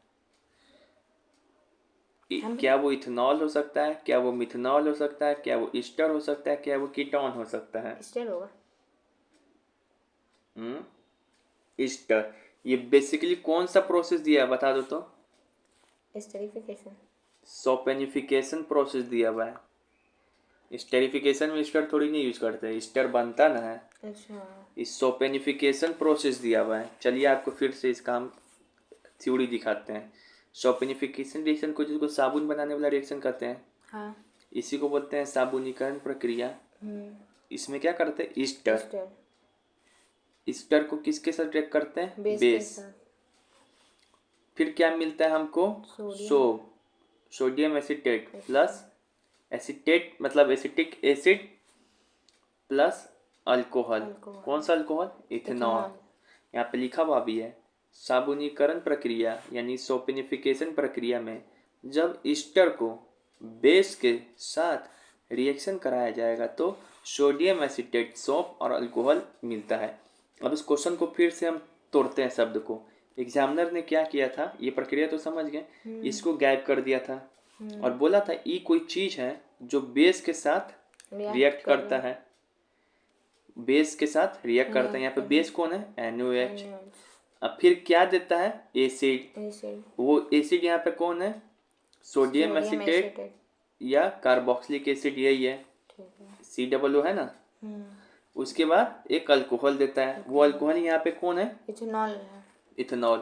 क्या वो इथेनॉल हो सकता है, क्या वो मिथेनॉल हो सकता है, क्या वो ईस्टर हो सकता है, क्या वो कीटोन हो सकता है। ईस्टर होगा। ईस्टर। ये बेसिकली कौन सा प्रोसेस दिया है बता दो तो। एस्टरिफिकेशन। सोपेनिफिकेशन प्रोसेस दिया हुआ है। स्टेरिफिकेशन में ईस्टर थोड़ी नहीं यूज करते, ईस्टर बनता ना है। अच्छा, इस सोपेनिफिकेशन प्रोसेस दिया हुआ है। चलिए आपको फिर से इसका हम थ्योरी दिखाते हैं। सोपेनिफिकेशन रिएक्शन को, जिसको साबुन बनाने वाला रिएक्शन कहते हैं, हाँ, इसी को बोलते हैं साबुनीकरण प्रक्रिया। इसमें क्या करते हैं, ईस्टर। ईस्टर को किसके साथ रिएक्ट करते हैं, बेस। फिर क्या मिलता है हमको, सोडियम एसीटेट प्लस एसीटेट मतलब एसिटिक एसिड प्लस अल्कोहल। कौन सा अल्कोहल, इथेनॉल। यहाँ पे लिखा हुआ भी है साबुनीकरण प्रक्रिया यानी सोपेनिफिकेशन प्रक्रिया में जब ईस्टर को बेस के साथ रिएक्शन कराया जाएगा तो सोडियम एसीटेट, सोप और अल्कोहल मिलता है। अब इस क्वेश्चन को फिर से हम तोड़ते हैं शब्द को। एग्जामिनर ने क्या किया था, ये प्रक्रिया तो समझ गए, इसको गायब कर दिया था और बोला था ये कोई चीज है जो बेस के साथ रिएक्ट करता है। बेस के साथ रिएक्ट करता है। यहाँ पे बेस कौन है, NaOH। अब फिर क्या देता है, एसिड। वो एसिड यहाँ पे कौन है, सोडियम एसीटेट या कार्बोक्सिलिक एसिड, यही है, COO है ना। उसके बाद एक अल्कोहल देता है, वो अल्कोहल यहाँ पे कौन है, इथेनॉल।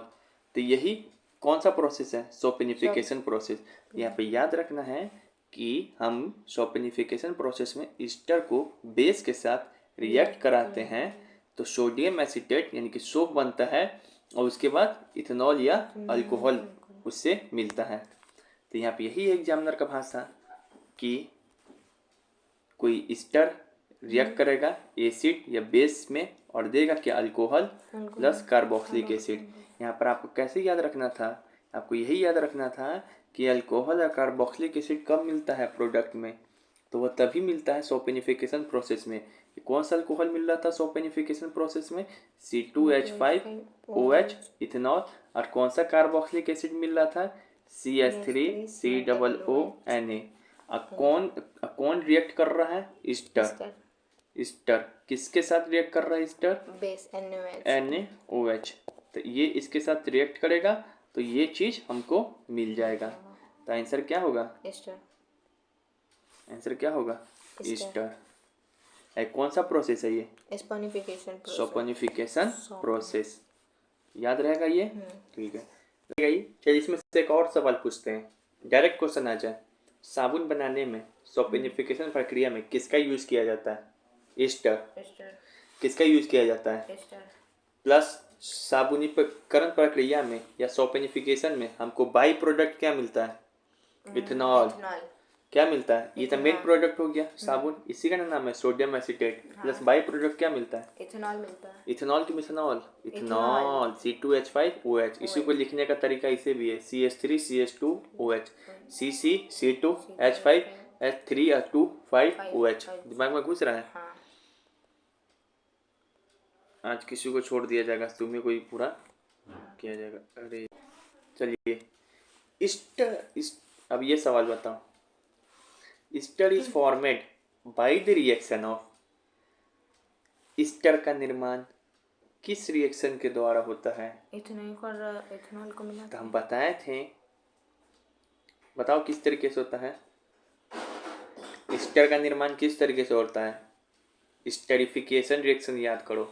तो यही कौन सा प्रोसेस है, सोपेनिफिकेशन प्रोसेस। यहाँ पे याद रखना है कि हम सोपेनिफिकेशन प्रोसेस में ईस्टर को बेस के साथ रिएक्ट कराते हैं तो सोडियम एसीटेट यानी कि सोप बनता है और उसके बाद इथेनॉल या अल्कोहल उससे मिलता है। तो यहाँ पे यही एग्जामिनर का भाषा कि कोई ईस्टर रिएक्ट करेगा एसिड या बेस में और देगा क्या, अल्कोहल प्लस कार्बोक्सिलिक एसिड। यहाँ पर आपको कैसे याद रखना था, आपको यही याद रखना था कि अल्कोहल और कार्बोक्सिलिक एसिड कब मिलता है प्रोडक्ट में, तो वह तभी मिलता है सोपेनिफिकेशन प्रोसेस में कौन सा अल्कोहल मिल रहा था सल्फोनिफिकेशन प्रोसेस में? C2H5OH ethanol. और कौन सा कार्बोक्सिलिक एसिड मिल रहा था? CH3COONA। कौन रिएक्ट कर रहा है? ईस्टर। ईस्टर किसके साथ रिएक्ट कर रहा है? Easter base NaOH। तो ये इसके साथ रिएक्ट करेगा तो ये चीज हमको मिल जाएगा। तो आंसर क्या होगा? ईस्टर। आंसर क्या होगा? ईस्टर। कौन सा प्रोसेस है ये? सल्फोनिफिकेशन प्रोसेस। याद रहेगा ये? ठीक है। चलिए इसमें से एक और सवाल पूछते हैं, डायरेक्ट क्वेश्चन आ जाए। साबुन बनाने में सल्फोनिफिकेशन प्रक्रिया में किसका यूज किया जाता है? ईस्टर। किसका यूज किया जाता है? प्लस साबुनीकरण प्रक्रिया में या सल्फोनिफिकेशन में हमको बाई प्रोडक्ट क्या मिलता है? इथेनॉल। क्या मिलता है? ये तो मेन प्रोडक्ट हो गया साबुन, इसी का नाम है sodium acetate. Plus by product क्या मिलता है? इथेनॉल मिलता है। इथेनॉल की मिथेनॉल? Ethanol C2H5OH। इसी को लिखने का तरीका इसे भी है CH3CH2OH CC2H5H3 दिमाग में घुस रहा है? आज किसी को छोड़ दिया जाएगा, तुम्हें कोई पूरा किया जाएगा। अरे चलिए अब ये सवाल बताओ, Easter is formed by the reaction of. Easter का निर्माण किस रिएक्शन के द्वारा होता है? इथेनॉल को मिला तो हम बताए थे, बताओ किस तरीके से होता है? ईस्टर का निर्माण किस तरीके से होता है? स्टेरिफिकेशन रिएक्शन याद करो।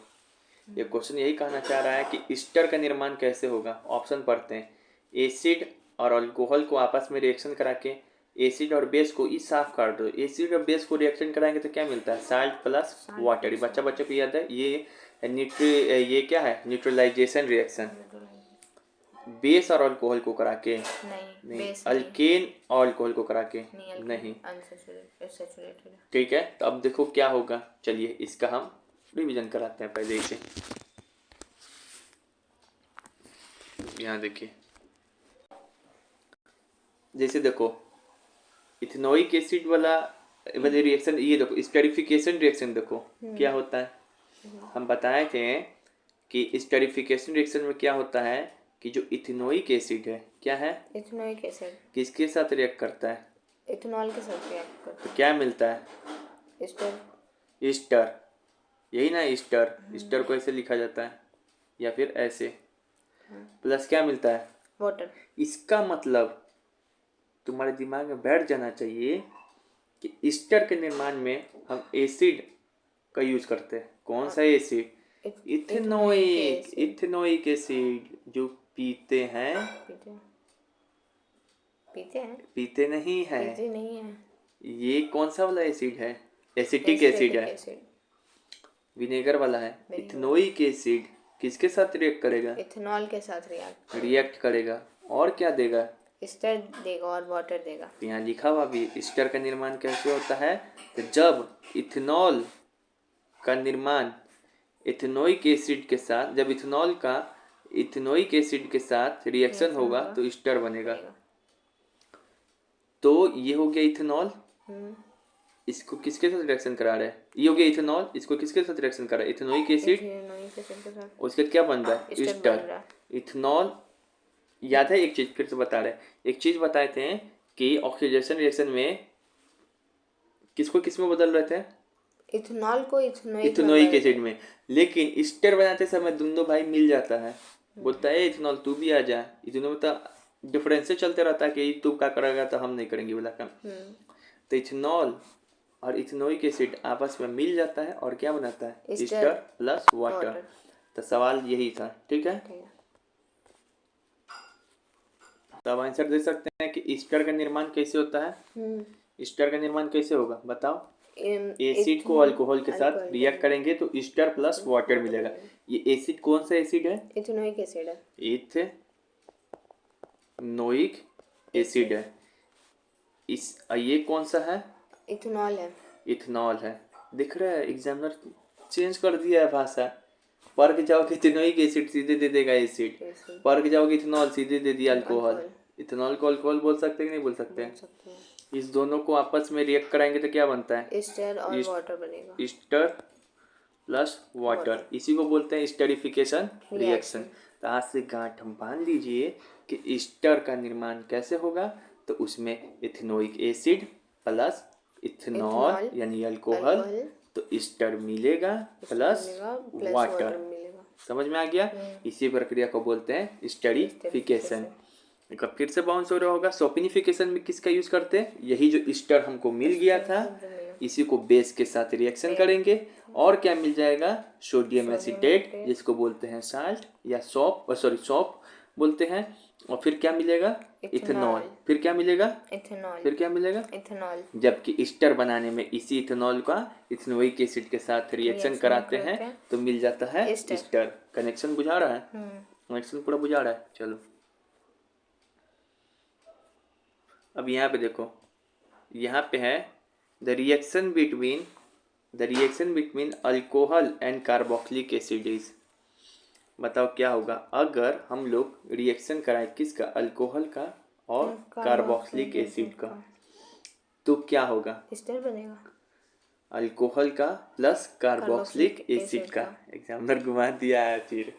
ये क्वेश्चन यही कहना चाह रहा है कि ईस्टर का निर्माण कैसे होगा। ऑप्शन पढ़ते हैं। एसिड और अल्कोहल को आपस में रिएक्शन करा के एसिड और बेस को साफ कर दो। एसिड और बेस को रिएक्शन कराएंगे तो क्या मिलता है? Salt plus water. बच्चा को याद है ये ये क्या है? Neutralization reaction. बेस और अल्कोहल को करा के नहीं, अल्केन और अल्कोहल को करा के नहीं। ठीक है, तो अब देखो क्या होगा। चलिए इसका हम रिवीजन कराते हैं पहले इसे। यहाँ देखिए, जैसे देखो इथेनोइक एसिड वाला रिएक्शन, ये देखो स्टेरिफिकेशन रिएक्शन देखो क्या होता है। हम बताए थे कि स्टेरिफिकेशन रिएक्शन में क्या होता है कि जो इथेनोइक एसिड है, क्या है? इथेनोइक एसिड किसके साथ रिएक्ट करता है? इथेनॉल के साथ रिएक्ट करता तो क्या मिलता है? ईस्टर। ईस्टर, यही ना ईस्टर। ईस्टर को ऐसे लिखा जाता है या फिर ऐसे। प्लस क्या मिलता है? वाटर। इसका मतलब तुम्हारे दिमाग में बैठ जाना चाहिए कि ईस्टर के निर्माण में हम एसिड का यूज करते हैं। कौन सा एसिड? इथेनोइक एसिड, जो पीते हैं। पीते नहीं है। ये कौन सा वाला एसिड है? एसिटिक एसिड है, विनेगर वाला है। इथेनोइक एसिड किसके साथ रिएक्ट करेगा? इथेनॉल के साथ रिएक्ट करेगा और क्या देगा? ईस्टर देगा और वाटर देगा। यहाँ लिखा हुआ भी ईस्टर का निर्माण कैसे होता है? तो जब इथेनॉल का निर्माण इथेनोइक एसिड के साथ, जब इथेनॉल का इथेनोइक एसिड के साथ रिएक्शन होगा तो ईस्टर बनेगा। तो ये हो गया इथेनॉल, इसको किसके साथ रिएक्शन करा रहा है? ये हो गया इथेनॉल, इसको किसके साथ रिएक्शन करा रहा है? Ethanoic acid. उसके क्या बन रहा है? ईस्टर। इथेनॉल याद है? एक चीज फिर से बता रहे हैं, एक चीज बताए थे कि ऑक्सीडेशन रिएक्शन में किसको किस में बदल रहे थे? इथेनॉल को इथेनोइक एसिड में। लेकिन ईस्टर बनाते समय दोनों भाई मिल जाता है, बोलता है इथेनॉल तू भी आ जा। इतने में तो डिफरेंस से चलते रहता है कि तू क्या करेगा तो हम नहीं करेंगे वाला काम। तो इथेनॉल और इथेनोइक एसिड आपस में मिल जाता है और क्या बनाता है? Easter plus water. तो सवाल यही था। ठीक है, तब आंसर दे सकते हैं कि ईस्टर का निर्माण कैसे होता है। ईस्टर का निर्माण कैसे होगा बताओ? एसिड को अल्कोहल के साथ रिएक्ट करेंगे तो ईस्टर प्लस वाटर मिलेगा। ये एसिड कौन सा एसिड है? इथेनोइक एसिड है। इथेनोइक एसिड है। ये कौन सा है? इथेनॉल है। इथेनॉल है। दिख रहा है, एग्जामिनर चेंज कर दिया है भाषा। पढ़ के जाओगे इथेनोइक एसिड सीधे दे देगा एसिड, पढ़ के जाओगे इथेनॉल सीधे दे दिया अल्कोहल। इथेनॉल को अल्कोहल बोल सकते कि नहीं बोल सकते? इस दोनों को आपस में रिएक्ट कराएंगे तो क्या बनता है? एस्टर और इस- वाटर बनेगा। ईस्टर प्लस वाटर, इसी को बोलते हैं स्टरीफिकेशन रिएक्शन। तो आज से गांठ हम बांध लीजिए कि ईस्टर का निर्माण कैसे होगा। तो उसमें इथेनोइक एसिड प्लस इथेनॉल यानी अल्कोहल, तो ईस्टर मिलेगा प्लस वाटर। मिलेगा। समझ में आ गया? इसी प्रक्रिया को बोलते हैं स्टरीफिकेशन। एक बार फिर से बाउंस हो रहा होगा। सोपिनिफिकेशन में किसका यूज करते हैं? यही जो ईस्टर हमको मिल गया था, इसी को बेस के साथ रिएक्शन करेंगे और क्या मिल जाएगा? सोडियम एसीटेट, जिसको बोलते हैं साल्ट या सॉप बोलते हैं। और फिर क्या मिलेगा? इथेनॉल। फिर क्या मिलेगा? इथेनॉल। जबकि ईस्टर बनाने में इसी इथेनॉल का इथेनोइक एसिड के साथ रिएक्शन कराते हैं तो मिल जाता है ईस्टर। कनेक्शन बुझा रहा है? कनेक्शन पूरा बुझा रहा है। चलो अब यहाँ पे देखो, यहाँ पे है the reaction between alcohol and carboxylic acid is. बताओ क्या होगा अगर हम लोग रिएक्शन कराएं किसका? अल्कोहल का और कार्बोक्सिलिक एसिड का, तो क्या होगा? एस्टर बनेगा। अल्कोहल का प्लस कार्बोक्सिलिक एसिड का। एग्जामिनर घुमा दिया है फिर।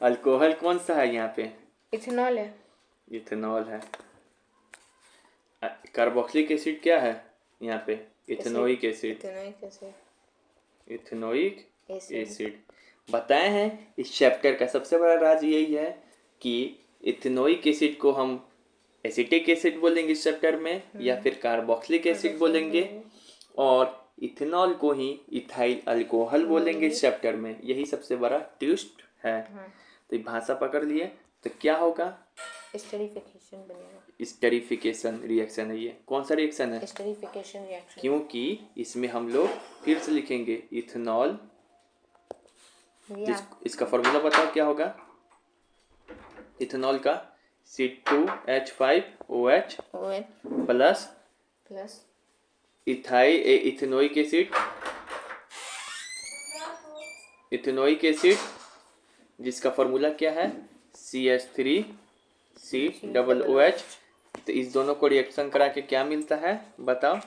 अल्कोहल कौन सा है यहाँ पे? इथेनॉल है। इथेनॉल है। कार्बोक्सिलिक एसिड क्या है यहाँ पे? Ethanoic acid. Ethanoic acid. बताए हैं इस चैप्टर का सबसे बड़ा राज यही है कि इथेनोइक एसिड को हम एसिटिक एसिड बोलेंगे इस चैप्टर में, या फिर कार्बोक्सिलिक एसिड बोलेंगे, और इथेनॉल को ही इथाइल अल्कोहल बोलेंगे इस चैप्टर में। यही सबसे बड़ा ट्विस्ट है। तो ये भाषा पकड़ लिए तो क्या होगा? स्टरीफिकेशन बनेगा। स्टरीफिकेशन रिएक्शन है। ये कौन सा रिएक्शन है? Esterification reaction. क्योंकि इसमें हम लोग फिर से लिखेंगे इथेनॉल। इसका फॉर्मूला बताओ क्या होगा? इथेनॉल का C2H5OH प्लस इथेनोइक एसिड जिसका फॉर्मूला क्या है? CH3COOH। तो इस दोनों को रिएक्शन करा के क्या मिलता है बताओ?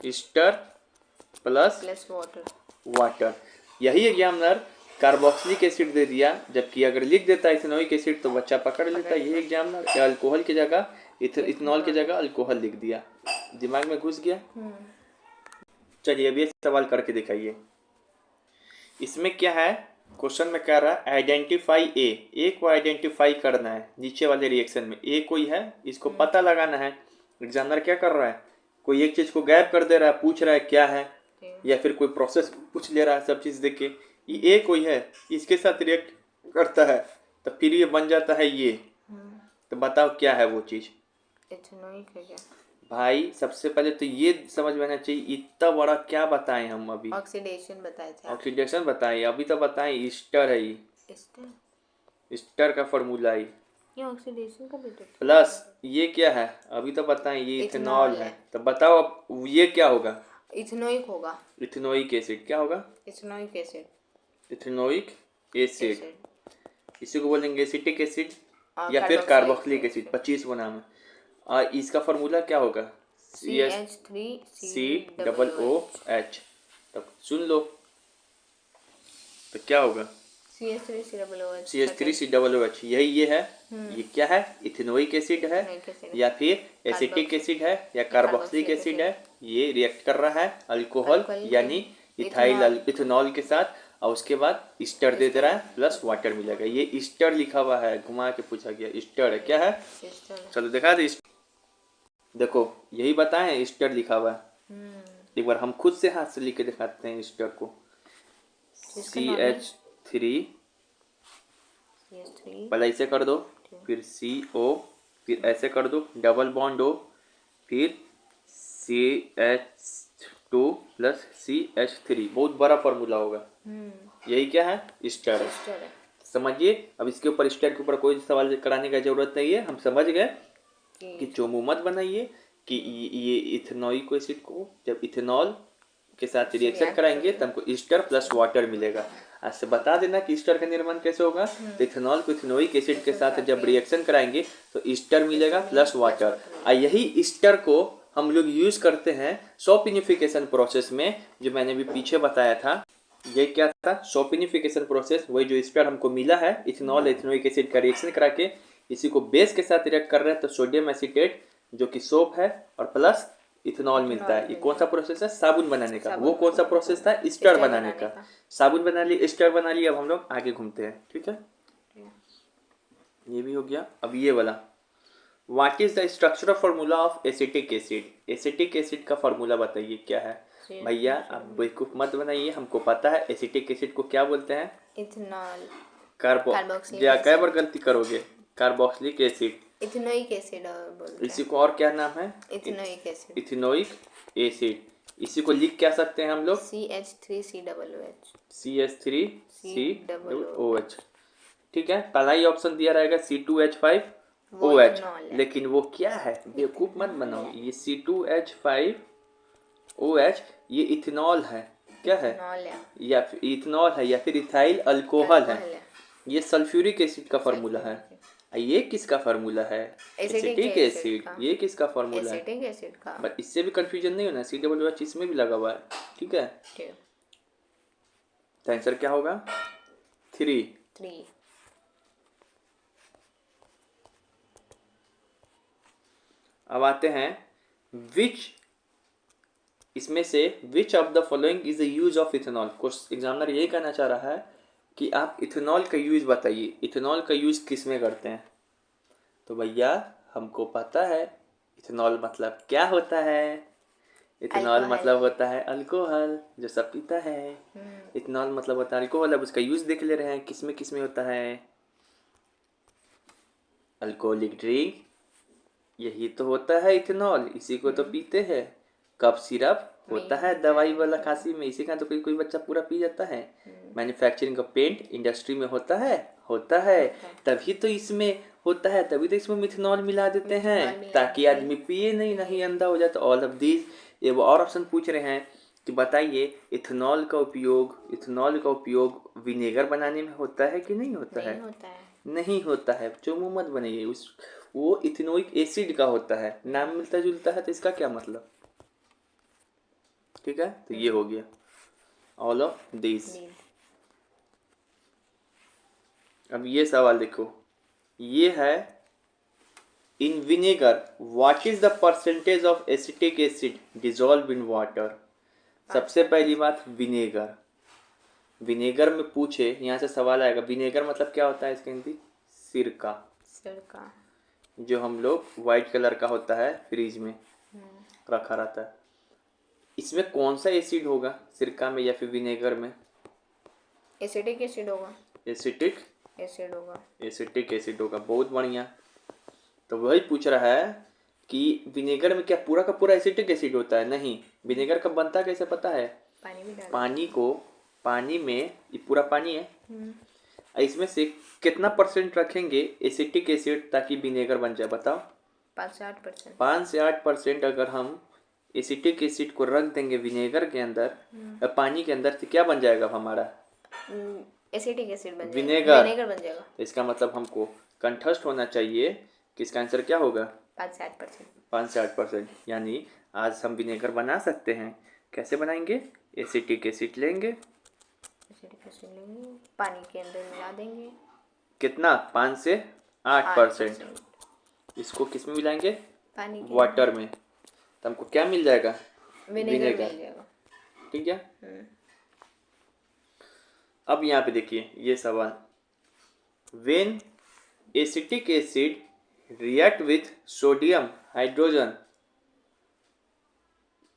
Easter plus water. यही एग्जामिनर कार्बोक्सिलिक एसिड दे दिया, जबकि अगर लिख देता इथेनोइक एसिड तो बच्चा पकड़ लेता। यही एग्जामिनर अल्कोहल की जगह इथेनॉल की जगह अल्कोहल लिख दिया। दिमाग में घुस गया? चलिए अब ये सवाल करके दिखाइए। इसमें क्या है? क्वेश्चन में कह रहा है आइडेंटिफाई ए को आइडेंटिफाई करना है। नीचे वाले रिएक्शन में ए कोई है, इसको पता लगाना है। एग्जामिनर क्या कर रहा है? कोई एक चीज को गायब कर दे रहा है, पूछ रहा है क्या है, या फिर कोई प्रोसेस पूछ ले रहा है। सब चीज देख के ये ए कोई है, इसके साथ रिएक्ट करता है तो फिर ये बन जाता है ये। तो बताओ क्या है वो चीज? इथेनॉइक है क्या? भाई सबसे पहले तो ये समझ में आना चाहिए इतना बड़ा क्या बताएं हम अभी? ऑक्सीडेशन बताए थे। ऑक्सीडेशन बताएं अभी तो बताएं। ईस्टर है ये। ईस्टर का फॉर्मूला है ये ऑक्सीडेशन का बेटा। प्लस ये क्या है अभी तो बताएं? ये इथेनॉल है। तो बताओ अब ये क्या होगा? इथेनोइक होगा। इथेनोइक एसिड क्या होगा? Ethanoic acid. इसी को बोलेंगे एसिटिक एसिड या फिर कार्बोक्सिलिक एसिड। 25 को नाम है। इसका फॉर्मूला क्या होगा? CH3COOH। तब सुन लो तो क्या होगा? CH3COOH। यही ये है। ये क्या है? इथेनोइक एसिड है या फिर एसिटिक एसिड है या कार्बोक्सिलिक एसिड है। ये रिएक्ट कर रहा है अल्कोहल यानी इथेनॉल के साथ, और उसके बाद ईस्टर दे दे रहा है प्लस वाटर मिलेगा। ये ईस्टर लिखा हुआ है, घुमा के पूछा गया ईस्टर है क्या है। चलो दिखा दे। देखो यही बताएं ईस्टर लिखा हुआ है। एक बार हम खुद से हाथ से लिख के दिखाते हैं ईस्टर को। CH3 पहले ऐसे कर दो, फिर CO, फिर ऐसे कर दो, डबल बॉन्ड O, फिर CH2 प्लस CH3। बहुत बड़ा फॉर्मूला होगा। यही क्या है? ईस्टर है। समझिए। अब इसके ऊपर ईस्टर के ऊपर कोई सवाल कराने का जरूरत नहीं है। हम समझ गए कि चोमू मत बनाइए कि ये इथेनोइक एसिड को जब इथेनॉल के साथ रिएक्शन कराएंगे तो हमको ईस्टर प्लस वाटर मिलेगा। आज से बता देना कि ईस्टर का निर्माण कैसे होगा। तो इथेनॉल को इथेनोइक एसिड के साथ जब रिएक्शन कराएंगे तो ईस्टर मिलेगा प्लस वाटर। और यही ईस्टर को हम लोग यूज करते हैं सोपिनिफिकेशन प्रोसेस में, जो मैंने भी पीछे बताया था। ये क्या था? सोपिनिफिकेशन प्रोसेस। वही जो ईस्टर हमको मिला है इथेनॉल इथेनोइक एसिड का रिएक्शन करा के इसी को बेस के साथ रिएक्ट कर रहे हैं तो सोडियम एसीटेट जो कि सोप है और प्लस इथेनॉल मिलता है। ये कौन सा प्रोसेस है? साबुन बनाने का। वो कौन सा प्रोसेस था? ईस्टर बनाने का। साबुन बना ली, ईस्टर बना ली। अब हम लोग आगे घूमते हैं। ठीक है, ये भी हो गया। अब ये वाला, what is the structural formula of acetic acid? Acetic acid का फॉर्मूला बताइए क्या है? भैया आप बेवकूफ मत बनाइए, हमको पता है एसिटिक एसिड को क्या बोलते हैं। इथेनॉल, या कई बार गलती करोगे। कार्बोक्सिलिक एसिड, इथेनोइक एसिड बोलते हैं। इसी को और क्या नाम है? Ethanoic acid. Ethanoic acid. इसी को लिख क्या सकते हैं हम लोग? CH3COOH। CH3COOH। ठीक है, पहला ही ऑप्शन दिया रहेगा C2H5OH। लेकिन वो क्या है? बेवकूफ मत बनाओ। ये C2H5OH ये इथेनॉल है। क्या है? या फिर इथेनॉल है या फिर इथाइल अल्कोहल है। ये सल्फ्यूरिक एसिड का फार्मूला है। ये किसका फार्मूला है? Acetic acid. ये किसका फार्मूला है? एसिटिक एसिड का। बस इससे भी कंफ्यूजन नहीं होना। COOH इसमें भी लगा हुआ है। ठीक है, तो आंसर क्या होगा? 3। अब आते हैं विच, इसमें से which of the following is the use of ethanol. कुछ एग्जामिनर यही कहना चाह रहा है कि आप इथेनॉल का यूज बताइए। इथेनॉल का यूज किस में करते हैं? तो भैया हमको पता है इथेनॉल मतलब क्या होता है। इथेनॉल मतलब होता है अल्कोहल, जो सब पीता है। इथेनॉल मतलब होता है अल्कोहल। अब उसका यूज देख ले रहे हैं किस में होता है। अल्कोहलिक ड्रिंक, यही तो होता है इथेनॉल। इसी को तो पीते हैं। कफ सिरप होता है दवाई वाला खांसी में, इसी का तो कोई बच्चा पूरा पी जाता है। मैन्युफैक्चरिंग का पेंट इंडस्ट्री में होता है। तभी तो इसमें होता है, तभी तो इसमें मिथेनॉल मिला देते हैं ताकि आदमी पिए नहीं अंधा हो जाए। तो ऑल ऑफ दीज। ये वो और ऑप्शन पूछ रहे हैं कि बताइए इथेनॉल का उपयोग विनेगर बनाने में होता है कि नहीं होता है? नहीं होता है। जो मुंह मत बनाइए। वो इथेनोइक एसिड का होता है। नाम मिलता जुलता है तो इसका क्या मतलब? ठीक है, तो ये हो गया ऑल ऑफ दिस। अब ये सवाल देखो, ये है in vinegar what is the percentage of acetic acid dissolve in water. सबसे पहली बात, विनेगर में पूछे, यहाँ से सवाल आएगा विनेगर मतलब क्या होता है इसका हिंदी? सिरका। जो हम लोग व्हाइट कलर का होता है फ्रिज में रखा रहता है। इसमें कौन सा एसिड होगा? सिरका में या फिर विनेगर में? एसिटिक एसिड होगा। एसिटिक एसिड होगा। बहुत बढ़िया। तो वही पूछ रहा है कि विनेगर में क्या पूरा का पूरा एसिटिक एसिड होता है? नहीं। विनेगर कब बनता है कैसे पता है? पानी में, ये पूरा पानी है, इसमें से कितना % रखेंगे एसिटिक एसिड ताकि विनेगर बन जाए? बताओ। 5 से 8% अगर हम एसिटिक एसिड को रख देंगे विनेगर के अंदर, पानी के अंदर, तो क्या बन जाएगा हमारा? एसिटिक एसिड बन जाएगा, विनेगर बन जाएगा। इसका मतलब हमको कंठस्थ होना चाहिए कि इसका आंसर क्या होगा? 5 से 8%। यानी आज हम विनेगर बना सकते हैं। कैसे बनाएंगे? एसिटिक एसिड लेंगे, पानी के अंदर मिला देंगे। कितना? 5 से 8%। इसको किस में मिलाएंगे? पानी के वाटर में। तो हमको क्या मिल जाएगा? विनेगर मिल जाएगा। ठीक है। अब यहाँ पे देखिए ये सवाल, when acetic acid react with sodium hydrogen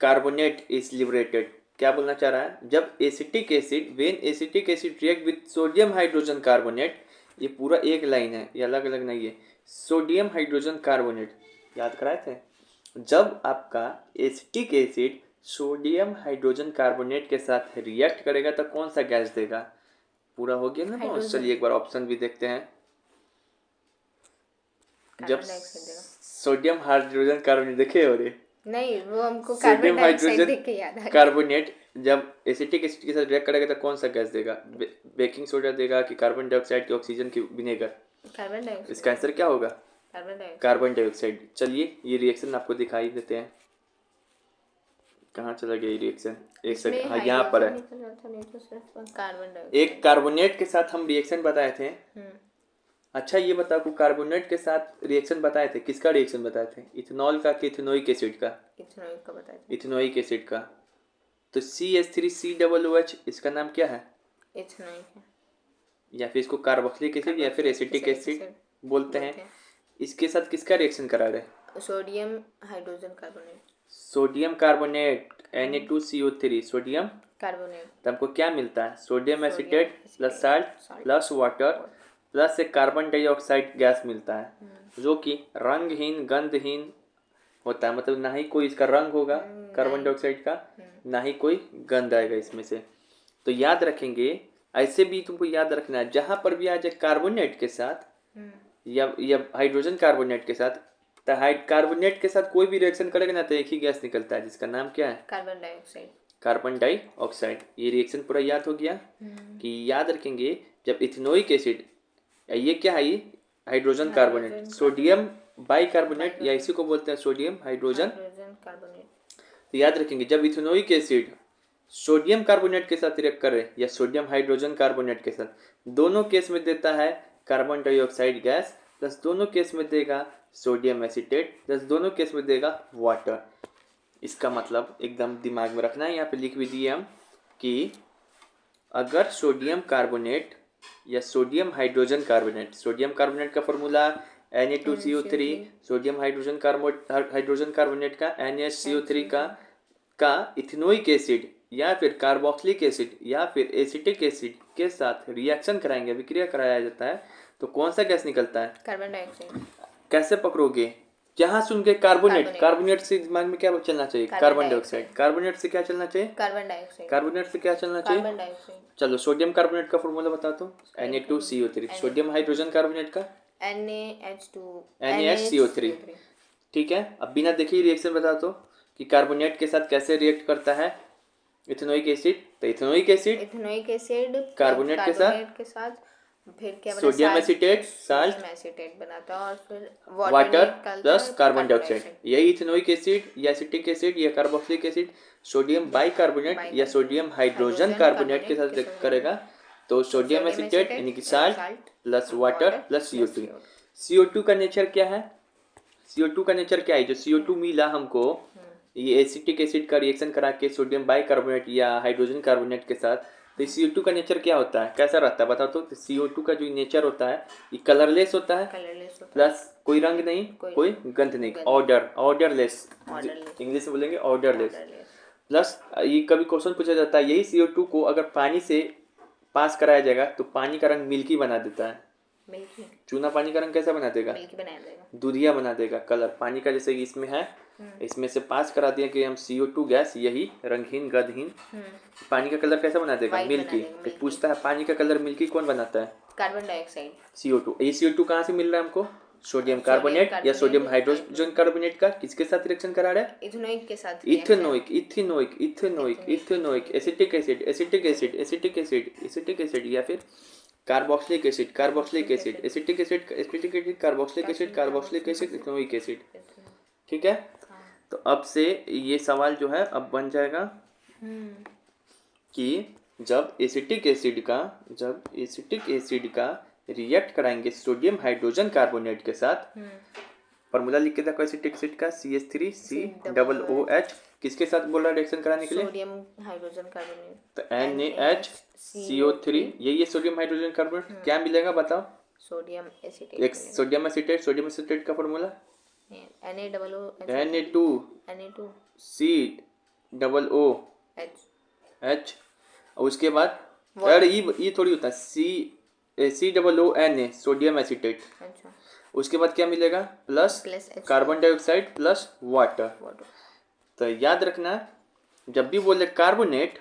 carbonate is liberated. क्या बोलना चाह रहा है? जब acetic acid, when acetic acid react with sodium hydrogen carbonate, ये पूरा एक लाइन है, ये अलग अलग नहीं है। सोडियम हाइड्रोजन कार्बोनेट याद कराए थे। जब आपका acetic acid sodium hydrogen carbonate के साथ रिएक्ट करेगा तो कौन सा गैस देगा? पूरा हो गया ना? चलिए एक बार ऑप्शन भी देखते हैं। जब सोडियम हाइड्रोजन कार्बोनेट देखे हो रे? नहीं, वो हमको सोडियम हाइड्रोजन कार्बोनेट जब एसिटिक एसिड के साथ रिएक्ट करेगा तो कौन सा गैस देगा? बेकिंग सोडा देगा कि कार्बन डाइऑक्साइड की ऑक्सीजन की विनेगर? Carbon dioxide. इसका आंसर क्या होगा? Carbon dioxide. Carbon dioxide. चलिए ये रिएक्शन आपको दिखाई देते हैं। कहाँ चला गया ये रिएक्शन? एक सेकंड, हाँ यहाँ पर है। Carbon dioxide. एक कार्बोनेट के साथ हम रिएक्शन बताए थे। अच्छा ये बताओ कि कार्बोनेट के साथ रिएक्शन बताए थे, किसका रिएक्शन बताए थे? इथेनॉल का कि इथेनोइक एसिड का? इथेनॉइक का बताया था। इथेनोइक एसिड का। तो CH3COOH इसका नाम क्या है? इथेनॉइक है। या फिर इसको कार्बोक्सिलिक एसिड या फिर एसिटिक एसिड बोलते हैं। इसके साथ किसका रिएक्शन करा रहे? Sodium hydrogen carbonate. Sodium carbonate Na2CO3 sodium carbonate. तो हमको क्या मिलता है? Sodium acetate plus salt plus water plus एक कार्बन डाइऑक्साइड गैस मिलता है, जो कि रंगहीन गंधहीन होता है। मतलब ना ही कोई इसका रंग होगा कार्बन डाइऑक्साइड का, ना ही कोई गंध आएगा इसमें से। तो याद रखेंगे, ऐसे भी तुमको याद रखना है, जहां पर भी आ जाए कार्बोनेट के साथ या हाइड्रोजन कार्बोनेट के साथ, तो कार्बोनेट के साथ कोई भी रिएक्शन करेगा ना तो एक ही गैस निकलता है, जिसका नाम क्या है? Carbon dioxide. Carbon dioxide. ये रिएक्शन पूरा याद हो गया कि याद रखेंगे जब इथेनोइक एसिड, ये क्या है? ये हाइड्रोजन कार्बोनेट, सोडियम बाइकार्बोनेट या इसी को बोलते हैं सोडियम हाइड्रोजन कार्बोनेट। तो याद रखेंगे जब इथेनोइक एसिड सोडियम कार्बोनेट के साथ रिएक्ट करे या सोडियम हाइड्रोजन कार्बोनेट के साथ, दोनों केस में देता है कार्बन डाइऑक्साइड गैस, प्लस दोनों केस में देगा सोडियम एसिटेट, प्लस दोनों केस में देगा वाटर। इसका मतलब एकदम दिमाग में रखना है। यहाँ पे लिख भी दिए हम कि अगर सोडियम कार्बोनेट या sodium hydrogen carbonate, sodium carbonate का formula Na2CO3, sodium hydrogen carbonate का NaCO3 का इथेनोइक एसिड या फिर कार्बोक्सिलिक एसिड या फिर एसिटिक एसिड के साथ रिएक्शन कराएंगे, अभिक्रिया कराया जाता है, तो कौन सा गैस निकलता है? Carbon dioxide. कैसे पकड़ोगे? जहां सुन के कार्बोनेट, कार्बोनेट से दिमाग में क्या चलना चाहिए? Carbon dioxide. कार्बोनेट से क्या चलना चाहिए? Carbon dioxide. कार्बोनेट से क्या चलना चाहिए? Carbon dioxide. चलो सोडियम कार्बोनेट का फॉर्मूला बता दो। Na2CO3। सोडियम हाइड्रोजन कार्बोनेट का NaHCO3। ठीक है, अब बिना देखे ही रिएक्शन बता दो कि कार्बोनेट के साथ कैसे रिएक्ट करता है इथेनोइक एसिड। तो इथेनोइक एसिड कार्बोनेट के साथ फिर क्या बना? सोडियम एसिटेट, साल्ट एसिटेट बनाता है और फिर वाटर प्लस कार्बन डाइऑक्साइड। यही इथेनोइक एसिड या एसिटिक एसिड या कार्बोक्सिलिक एसिड सोडियम बाइकार्बोनेट या सोडियम हाइड्रोजन कार्बोनेट के साथ रिएक्ट करेगा, तो सोडियम एसिटेट यानी कि salt plus water plus CO2। CO2 का नेचर क्या है? CO2 का नेचर क्या है? जो CO2 मिला हमको ये एसिटिक एसिड का रिएक्शन करा के सोडियम बाइकार्बोनेट या हाइड्रोजन कार्बोनेट के साथ, तो CO2 का नेचर क्या होता है, कैसा रहता है बताओ तो? CO2 का जो नेचर होता है ये कलरलेस होता है, प्लस कोई रंग नहीं, कोई गंध नहीं, ऑर्डरलेस, इंग्लिश में बोलेंगे ऑर्डरलेस। प्लस ये कभी क्वेश्चन पूछा जाता है, यही CO2 को अगर पानी से पास कराया जाएगा तो पानी का रंग मिल्की बना देता है। चूना पानी का रंग कैसा बना देगा? दूधिया बना देगा कलर पानी का, जैसे कि इसमें है, इसमें से पास करा दिया कि हम CO2 गैस, यही रंगहीन गंधहीन पानी का कलर कैसा बना देगा? मिल्की। फिर पूछता है पानी का कलर मिल्की कौन बनाता है? Carbon dioxide. CO2। ये CO2 कहाँ से मिल रहा है हमको? सोडियम कार्बोनेट या सोडियम हाइड्रोजन कार्बोनेट का किसके साथ रिएक्शन करा रहा है? इथेनोइक के साथ। इथेनोइक, एसिटिक एसिड या फिर carboxylic acid, acetic acid, ethanoic acid. ठीक है, तो अब से ये सवाल जो है अब बन जाएगा कि जब एसिटिक एसिड का रिएक्ट कराएंगे सोडियम हाइड्रोजन कार्बोनेट के साथ, फॉर्मूला लिख के देखो एसिटिक एसिड का CH3COOH, किसके साथ बोल रहा है रिएक्शन कराने के लिए? Sodium hydrogen carbonate. तो NaHCO3, यही है सोडियम हाइड्रोजन कार्बोनेट। क्या मिलेगा बताओ? Sodium acetate. एक सोडियम एसिटेट का फॉर्मूला Na2COOH, और उसके बाद यार ये थोड़ी होता है COONA सोडियम एसिटेट। अच्छा, उसके बाद क्या मिलेगा? Plus carbon dioxide plus water. तो याद रखना जब भी बोले कार्बोनेट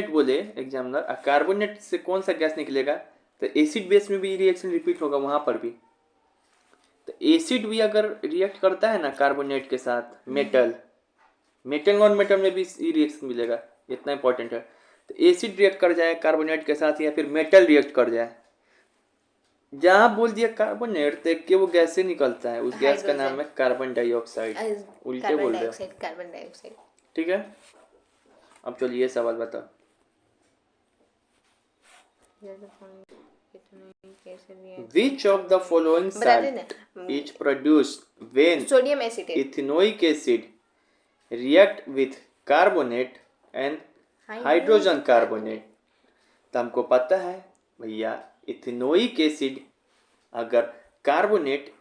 बोले एग्जामिनर, कार्बोनेट से कौन सा गैस निकलेगा? तो एसिड बेस में भी रिएक्शन रिपीट होगा वहां पर भी। तो एसिड भी अगर रिएक्ट करता है ना कार्बोनेट के साथ, मेटल, मेटल नॉन मेटल में भी ई रिएक्शन मिलेगा, इतना इंपॉर्टेंट है। तो एसिड रिएक्ट कर जाए कार्बोनेट के साथ या फिर मेटल रिएक्ट कर जाए, जहाँ बोल दिया कार्बोनेट देख के वो गैस से निकलता है, उस गैस का नाम है कार्बन डाइऑक्साइड। उल्टे कार्बन बोल रहे हो, डाइऑक्साइड, कार्बन डाइऑक्साइड। ठीक है। अब चलिए सवाल बताओ। Which of the following salt is produced when sodium acetate, ethanoic acid react with carbonate and hydrogen carbonate? तो हमको पता है भैया, इथेनोइक एसिड अगर कार्बोनेट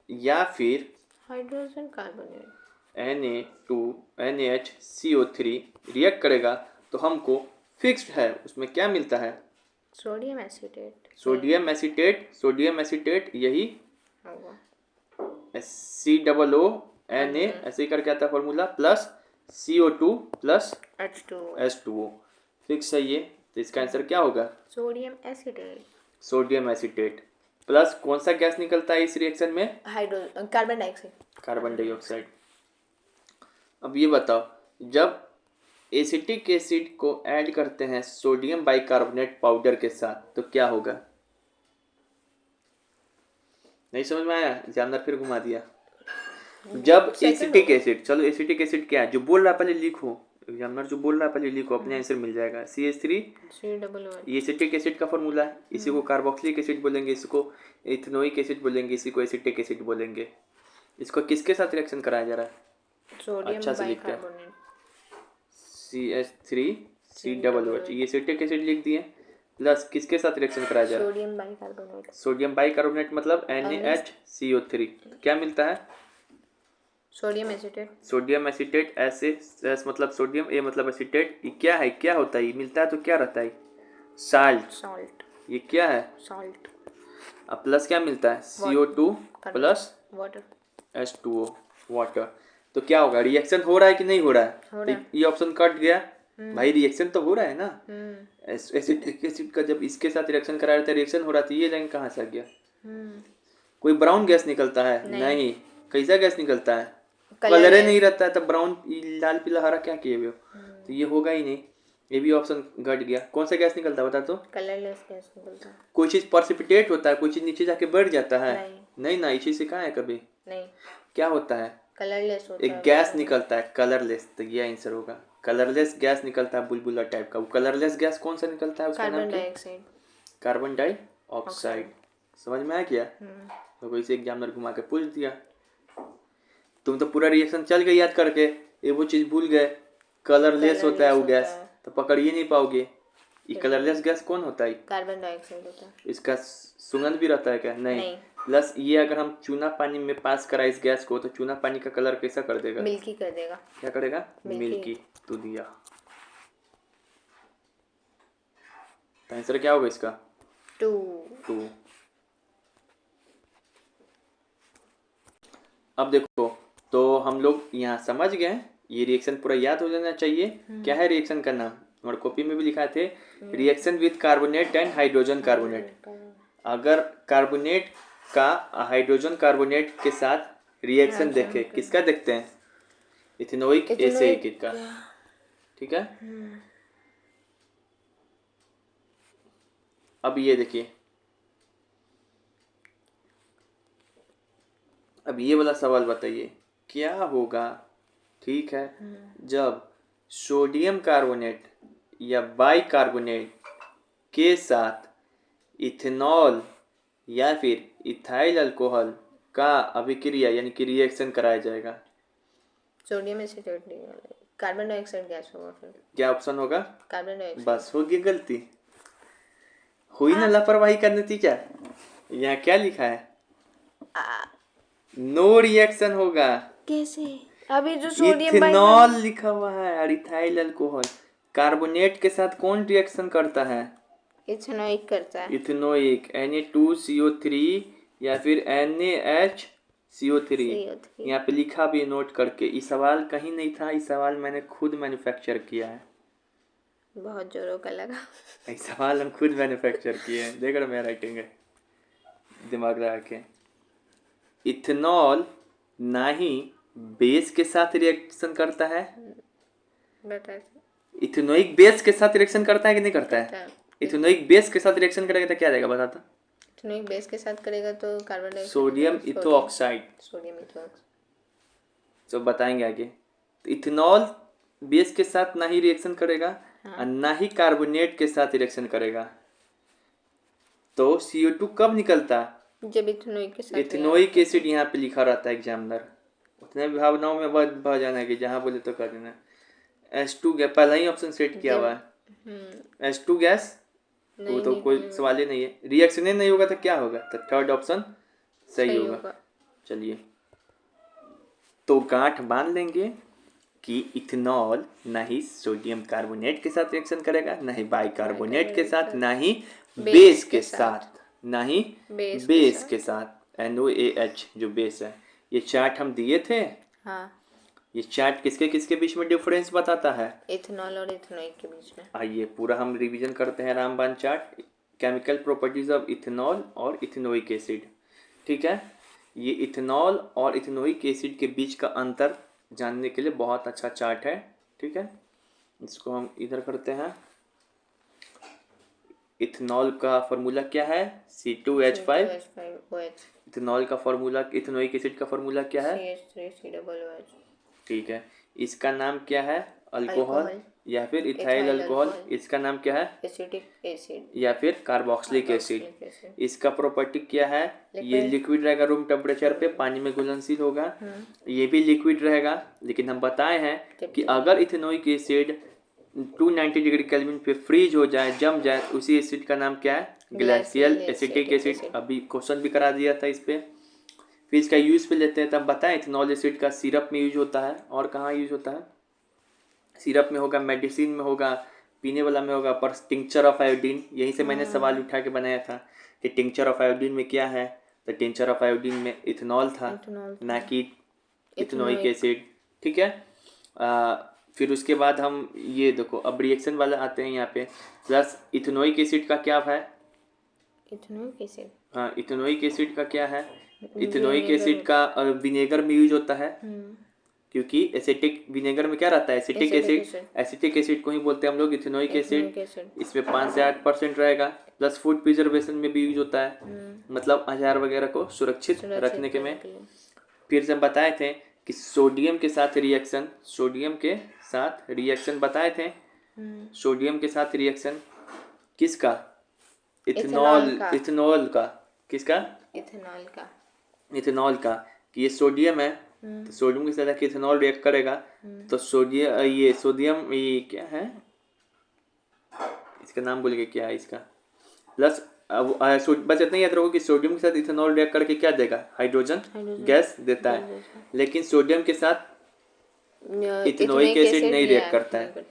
या फिर हाइड्रोजन कार्बोनेट, Na2NaHCO3 रिएक्ट करेगा तो हमको फिक्स्ड है उसमें क्या मिलता है, sodium acetate, sodium acetate. Sodium acetate यही होगा। COO Na ऐसे ही करके आता है formula, plus CO2 plus H2O, fix है ये। तो इसका आंसर क्या होगा, sodium acetate. Sodium acetate. Plus कौन सा गैस निकलता है इस रिएक्शन में, hydrogen, carbon dioxide, carbon dioxide. अब ये बताओ, जब एसिटिक एसिड को ऐड करते हैं सोडियम बाइकार्बोनेट पाउडर के साथ तो क्या होगा, नहीं समझ में आया, जानदार फिर घुमा दिया। जब एसिटिक एसिड, चलो एसिटिक एसिड क्या है, जो बोल रहा है पहले लिखो, एग्जामिनर जो बोल रहा है पहले लिखो, अपने आंसर मिल जाएगा। CH3 ये एसिटिक एसिड का फॉर्मूला है, इसी को कार्बोक्सिलिक एसिड बोलेंगे, इसको इथेनोइक एसिड बोलेंगे, इसी को एसिटिक एसिड बोलेंगे। इसको किसके साथ रिएक्शन कराया जा रहा है, सोडियम अच्छा से लिखते हैं, बाइकार्बोनेट, CH3COOH, ये एसिटिक एसिड लिख दिए, प्लस किसके साथ रिएक्शन कराया जा रहा है, सोडियम बाइकार्बोनेट, सोडियम बाइकार्बोनेट मतलब NaHCO3, क्या मिलता है, sodium acetate, sodium acetate. S मतलब सोडियम, ए मतलब एसिटेट, ये क्या है, क्या होता है, ये मिलता है तो क्या रहता है, साल्ट। सॉल्ट, ये क्या है, सॉल्ट। अब प्लस क्या मिलता है, CO2 plus water, H2O, water. तो क्या होगा, रिएक्शन हो रहा है कि नहीं हो रहा है, तो ये ऑप्शन कट गया भाई, रिएक्शन तो हो रहा है ना। एसिटिक एसिड का जब इसके साथ रिएक्शन करा रहे थे, रिएक्शन हो रहा था, ये लाइन कहाँ से आ गया, कोई ब्राउन गैस निकलता है, नहीं। कैसा गैस निकलता है, कलर ही नहीं रहता है, तब ब्राउन लाल पीला हरा क्या किए हुए हो, तो ये होगा ही नहीं, ये भी ऑप्शन घट गया। कौन सा गैस निकलता है बता तो, कलरलेस गैस निकलता है। कोई चीज प्रेसिपिटेट होता है, कोई चीज नीचे जाके बढ़ जाता है, नहीं ना, इसी से कहा है कभी, नहीं, क्या होता है, कलरलेस होता एक गैस निकलता है कलरलेस, तो ये आंसर होगा, कलरलेस गैस निकलता है बुलबुला टाइप का। वो कलरलेस गैस कौन सा निकलता है, उसका नाम कार्बन क्या, डाइऑक्साइड, कार्बन डाइऑक्साइड। समझ में आया क्या, तो कोई से एग्जामिनर घुमा के पूछ दिया, तुम तो पूरा रिएक्शन चल गए याद करके, ये वो चीज भूल गए, कलरलेस होता है वो गैस, तो पकड़ ही नहीं पाओगे। ये कलरलेस गैस कौन होता है, कार्बन डाइऑक्साइड होता है। इसका सुगंध भी रहता है क्या, नहीं। प्लस ये अगर हम चूना पानी में पास करा इस गैस को, तो चूना पानी का कलर कैसा कर देगा, मिल्की कर देगा। क्या करेगा, मिल्की। तो दिया, तो आंसर क्या होगा इसका, 2। अब देखो, तो हम लोग यहाँ समझ गए, ये रिएक्शन पूरा याद हो जाना चाहिए। क्या है रिएक्शन का नाम, हमारे कॉपी में भी लिखा थे, reaction with carbonate and hydrogen carbonate. अगर कार्बोनेट का हाइड्रोजन कार्बोनेट के साथ रिएक्शन देखे, किसका देखते हैं, इथेनोइक एसिड का, ठीक है। अब ये देखिए, अब ये वाला सवाल बताइए, क्या होगा, ठीक है, जब सोडियम कार्बोनेट या बाइकार्बोनेट के साथ इथेनॉल या फिर इथाइल अल्कोहल का अभिक्रिया यानी कि रिएक्शन कराया जाएगा, sodium acetate, carbon dioxide gas होगा फिर, क्या ऑप्शन होगा, कार्बन डाइऑक्साइड। बस हो गई गलती, हुई ना लापरवाही का नतीजा। यहाँ क्या लिखा है, नो रिएक्शन होगा, कैसे, अभी जो सोडियम इथेनॉल लिखा हुआ है और इथाइल अल्कोहल, कार्बोनेट के साथ कौन रिएक्शन करता है, इथेनोइक करता है, इथेनोइक, Na2CO3 या फिर NaHCO3। यहाँ पे लिखा भी नोट करके, ये सवाल कहीं नहीं था, इस सवाल मैंने खुद मैन्युफैक्चर किया है, बहुत जोरों का लगा। ये सवाल हम खुद मैन्युफैक्चर किए हैं, देख रहे मेरा राइटिंग है, दिमाग लगा के। इथेनॉल ना ही बेस के साथ रिएक्शन करता है, बता इथेनोइक बेस के साथ रिएक्शन करता है कि नहीं करता है? इथेनोइक बेस के साथ रिएक्शन करेगा तो क्या रहेगा बताता? इथेनोइक बेस के साथ करेगा तो कार्बन डाइऑक्साइड, सोडियम इथोऑक्साइड। सोडियम इथोऑक्साइड। तो बताएंगे आगे। तो इथेनॉल बेस के साथ ना ही रिएक्शन करेगा और ना ही कार्बोनेट के साथ रिएक्शन करेगा। तो CO2 कब निकलता? जब इथेनोइक के साथ इथेनोइक एसिड यहाँ पे लिखा रहता है एग्जामिनर। उतने भी भावनाओं में बह जाना है कि जहाँ बोले तो कर देना। H2 गैस पहला ही ऑप्शन सेट किया हुआ है। H2 गैस वो तो कोई सवाल ही नहीं है। रिएक्शन ही नहीं होगा तो क्या होगा? तो थर्ड ऑप्शन सही होगा। चलिए, तो गांठ बांध लेंगे कि इथेनॉल ना ही सोडियम कार्बोनेट के साथ रिएक्शन करेगा, ना ही बाइकार्बोनेट के साथ, ना ही बेस के साथ, ना ही बेस के साथ। NOAH जो बेस है। ये चार्ट हम दिए थे। हाँ, ये चार्ट किसके किसके बीच में डिफरेंस बताता है? इथेनॉल और इथेनोइक के बीच में। आइए पूरा हम रिवीजन करते हैं रामबाण chart. Chemical properties of ethanol और इथेनोइक एसिड। ठीक है, ये इथेनॉल और इथेनोइक एसिड के बीच का अंतर जानने के लिए बहुत अच्छा चार्ट है। ठीक है, इसको हम इधर करते हैं। इथेनॉल का फॉर्मूला क्या है? C2H5। इथेनॉल का फॉर्मूला, इथेनोइक एसिड का फॉर्मूला क्या है? CH3COOH। ठीक है, इसका नाम क्या है? अल्कोहल या फिर इथाइल अल्कोहल। इसका नाम क्या है? एसिटिक एसिड या फिर कार्बोक्सिलिक एसिड। इसका प्रॉपर्टी क्या है? ये लिक्विड रहेगा रूम टेम्परेचर पे, पानी में घुलनशील होगा। ये भी लिक्विड रहेगा, लेकिन हम बताए हैं कि अगर इथेनोइक एसिड 290 डिग्री केल्विन पे फ्रीज हो जाए, जम जाए, तो उसी एसिड का नाम क्या है? Glacial acetic acid. अभी क्वेश्चन भी करा दिया था इस पे। फिर इसका यूज पे लेते हैं, तब बताएं इथेनॉल एसिड का सिरप में यूज होता है। और कहाँ यूज होता है? सिरप में होगा, मेडिसिन में होगा, पीने वाला में होगा, पर टिंक्चर ऑफ आयोडीन, यहीं से मैंने सवाल उठा के बनाया था कि टिंक्चर ऑफ आयोडीन में क्या है। तो टिंक्चर ऑफ आयोडीन में इथेनॉल था, ना कि इथेनोइक एसिड। ठीक है, फिर उसके बाद हम ये देखो, अब रिएक्शन वाला आते हैं यहाँ पे। प्लस इथेनोइक एसिड का क्या है? इथेनोइक एसिड, हाँ, इथेनोइक एसिड का क्या है? इथेनोइक एसिड का विनेगर में यूज होता है, क्योंकि एसिटिक विनेगर में क्या रहता है? Acetic acid. एसिटिक एसिड को ही बोलते हैं हम लोग इथेनोइक एसिड। इसमें 5 से 8% रहेगा। प्लस फूड प्रिजर्वेशन में भी यूज होता है, मतलब अचार वगैरह को सुरक्षित रखने के में। फिर से बताए थे कि सोडियम के साथ रिएक्शन, सोडियम के साथ रिएक्शन बताए थे। सोडियम के साथ रिएक्शन किसका? इथेनॉल। इथेनॉल का किसका? इथेनॉल का। इथेनॉल का, कि ये सोडियम है, तो सोडियम के साथ इथेनॉल रिएक्ट करेगा। तो सोडियम ये क्या है? इसका नाम बोलिए क्या है इसका? प्लस बस इतना याद रखो कि सोडियम के साथ इथेनॉल रिएक्ट करके क्या देगा? हाइड्रोजन गैस देता है। लेकिन सोडियम के साथ इथेनोइक एसिड नहीं रिएक्ट करता है।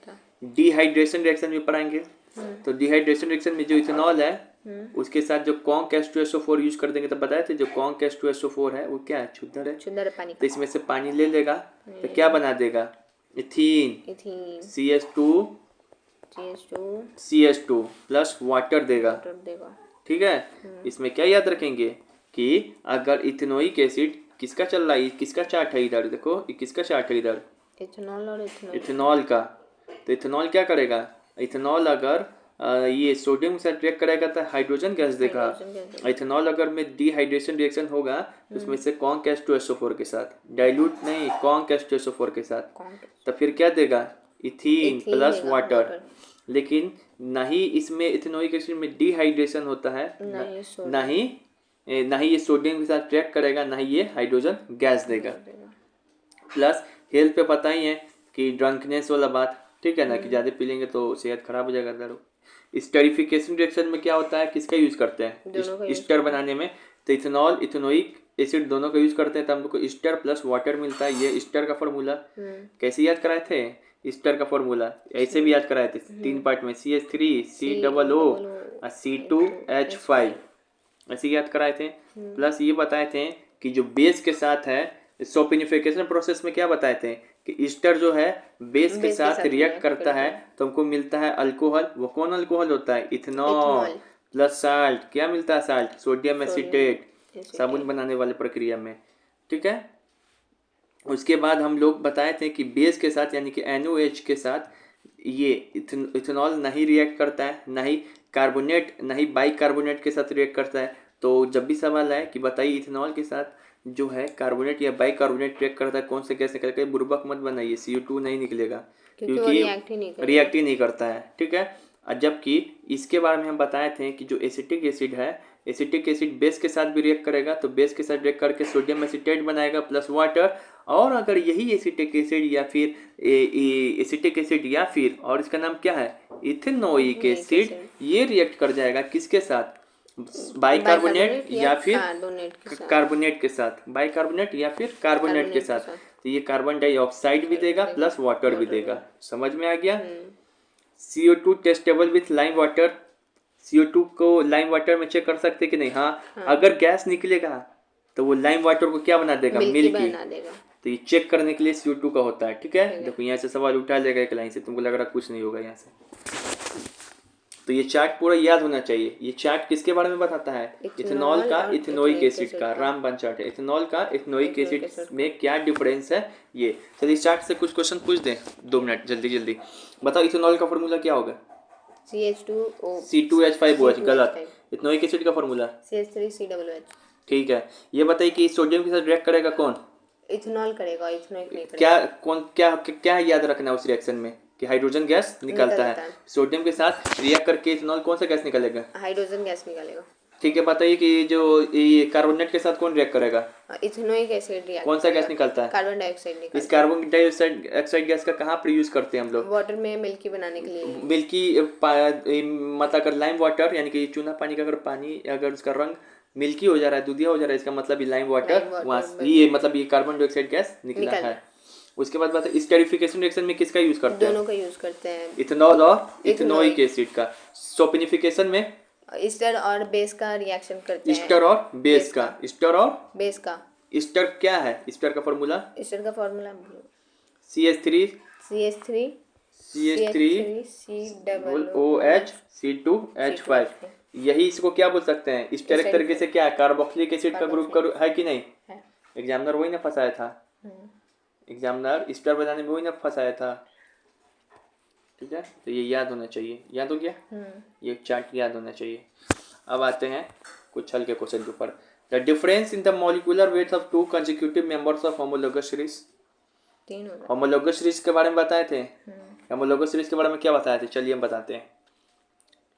डिहाइड्रेशन रिएक्शन में पढ़ाएंगे। तो डिहाइड्रेशन रिएक्शन में जो इथेनॉल है उसके साथ जो कॉन्क H2SO4 यूज कर देंगे। तो बताए थे जो कॉन्क H2SO4 है वो क्या है? शुद्ध है पानी। तो इसमें से पानी ले लेगा तो क्या बना देगा? इथीन, CH2 प्लस वाटर देगा। ठीक है, इसमें क्या याद रखेंगे कि अगर इथेनोइक एसिड किसका चल रहा है, किसका चार्ट है इधर देखो, किसका चार्ट है इधर? इथेनॉल और इथेनॉल का। तो इथेनॉल क्या करेगा? इथेनॉल अगर ये सोडियम के साथ रिएक्ट करेगा तो हाइड्रोजन गैस देगा। इथेनॉल अगर में डिहाइड्रेशन रिएक्शन होगा तो उसमें से कॉन्क H2SO4 के साथ, डाइल्यूट नहीं, कॉन्क H2SO4 के साथ, तो फिर क्या देगा? Ethene plus water. लेकिन ना ही इसमें इथेनोइक एसिड में डिहाइड्रेशन होता है, ना ही ये सोडियम के साथ रिएक्ट करेगा, ना ही ये हाइड्रोजन गैस देगा। प्लस हेल्थ पे पता ही है कि ड्रंकनेस वाला बात, ठीक है ना, कि ज़्यादा पी लेंगे तो सेहत खराब हो जाएगा दारू। स्टेरिफिकेशन रिएक्शन में क्या होता है? किसका यूज करते हैं? स्टर बनाने में। तो इथेनॉल इथेनोइक एसिड दोनों का यूज करते हैं, तो हम लोग को स्टर प्लस वाटर मिलता है। ये स्टर का फॉर्मूला कैसे याद कराए थे? स्टर का फॉर्मूला ऐसे भी याद कराए थे 3 पार्ट में, CH3 COO और C2H5 ऐसे याद कराए थे। प्लस ये बताए थे कि जो बेस के साथ है, सोपिनिफिकेशन प्रोसेस में क्या बताए थे कि ईस्टर जो है बेस के साथ रिएक्ट करता है तो हमको मिलता है अल्कोहल। वो कौन अल्कोहल होता है? Ethanol plus salt. क्या मिलता है? साल्ट, सोडियम एसिटेट, साबुन बनाने वाले प्रक्रिया में। ठीक है, उसके बाद हम लोग बताए थे कि बेस के साथ यानी कि NOH के साथ ये इथेनॉल नहीं रिएक्ट करता है, ना ही कार्बोनेट, ना ही बाइकार्बोनेट के साथ रिएक्ट करता है। तो जब भी सवाल आए कि बताइए इथेनॉल के साथ जो है कार्बोनेट या बाइकार्बोनेट रिएक्ट करता है, कौन से गैस निकलेगा, बुर्बक मत बनाइए, CO2 नहीं निकलेगा क्योंकि वो क्योंकि रिएक्ट ही नहीं करता है। ठीक है। और जबकि इसके बारे में हम बताए थे कि जो एसिटिक एसिड है, एसिटिक एसिड बेस के साथ भी रिएक्ट करेगा, तो बेस के साथ रिएक्ट करके सोडियम एसिटेट बनाएगा प्लस वाटर। और अगर यही एसिटिक एसिड या फिर एसिटिक एसिड या फिर और इसका नाम क्या है, इथेनोइक एसिड, ये रिएक्ट कर जाएगा किसके साथ, बाइकार्बोनेट या फिर कार्बोनेट के साथ, बाइकार्बोनेट या फिर कार्बोनेट के साथ। तो ये कार्बन डाइऑक्साइड भी देगा प्लस वाटर भी देगा। समझ में आ गया। CO2 testable with lime water, CO2 को लाइम वाटर में चेक कर सकते कि नहीं। हाँ। अगर गैस निकलेगा तो वो लाइम वाटर को क्या बना देगा, मिल्की। तो ये चेक करने के लिए CO2 का होता है। ठीक है। देखो यहाँ से सवाल उठा लेगा एक लाइन से, तुमको लग रहा कुछ नहीं होगा यहाँ से। तो ये चार्ट पूरा याद होना चाहिए। ये चार्ट किसके बारे में बताता है, इथेनॉल का इथेनोइक एसिड का रामबाण चार्ट है। इथेनॉल का इथेनोइक एसिड में क्या डिफरेंस है ये। चलिए इस चार्ट से कुछ क्वेश्चन पूछ दें, 2 मिनट जल्दी जल्दी। बताओ इथेनॉल का फॉर्मूला क्या होगा, C2H5OH। गलत। इथेनोइक एसिड का फॉर्मूला CH3COOH। ठीक है। ये बताइए कि सोडियम के साथ रिएक्ट करेगा कौन, इथेनॉल करेगा, इथेनोइक नहीं करेगा। क्या याद रखना है उस रिएक्शन में कि हाइड्रोजन गैस निकलता है। सोडियम के साथ रिएक्ट करके इथेनॉल कौन सा गैस निकलेगा, हाइड्रोजन गैस निकलेगा। ठीक है। बताइए कि जो ये कार्बोनेट के साथ कौन रिएक्ट करेगा, इथेनोइक एसिड रिएक्ट। कौन सा गैस निकलता है, कार्बन डाइऑक्साइड निकलता है। इस कार्बन डाइऑक्साइड गैस का कहाँ पर यूज करते हैं हम लोग, वाटर में मिल्की बनाने के लिए। मिल्की मतलब अगर लाइम वाटर यानी कि चूना पानी का अगर पानी अगर उसका रंग मिल्की हो जा रहा है, दूधिया हो जा रहा है, इसका मतलब ये लाइम वाटर वहाँ ये मतलब ये कार्बन डाइऑक्साइड गैस निकला है। उसके बाद बात है स्टेरिफिकेशन रिएक्शन में किसका यूज करते हैं, दोनों का यूज करते हैं, इथेनॉल और इथेनोइक एसिड का। सोपिनिफिकेशन में ईस्टर और बेस का रिएक्शन करते हैं। ईस्टर और बेस का, ईस्टर और बेस का। ईस्टर क्या है, ईस्टर का फॉर्मूला, ईस्टर का फॉर्मूला CH3 CH3OH C2H5। यही इसको क्या बोल सकते हैं, ईस्टर एक तरीके से क्या है, कार्बोक्सिलिक एसिड का ग्रुप का है कि नहीं। एग्जामिनर वही ना फंसाया था, एग्जामिनर ईस्टर बनाने में वही ना फंसाया था। ठीक है। तो ये याद होना चाहिए, याद हो गया, ये चार्ट याद होना चाहिए। अब आते हैं कुछ हल्के क्वेश्चन के ऊपर। The difference in the molecular weight of 2 consecutive members of homologous series. Homologous series के बारे में बताए थे। होमोलोगस सीरीज के बारे में क्या बताए थे, चलिए हम बताते हैं।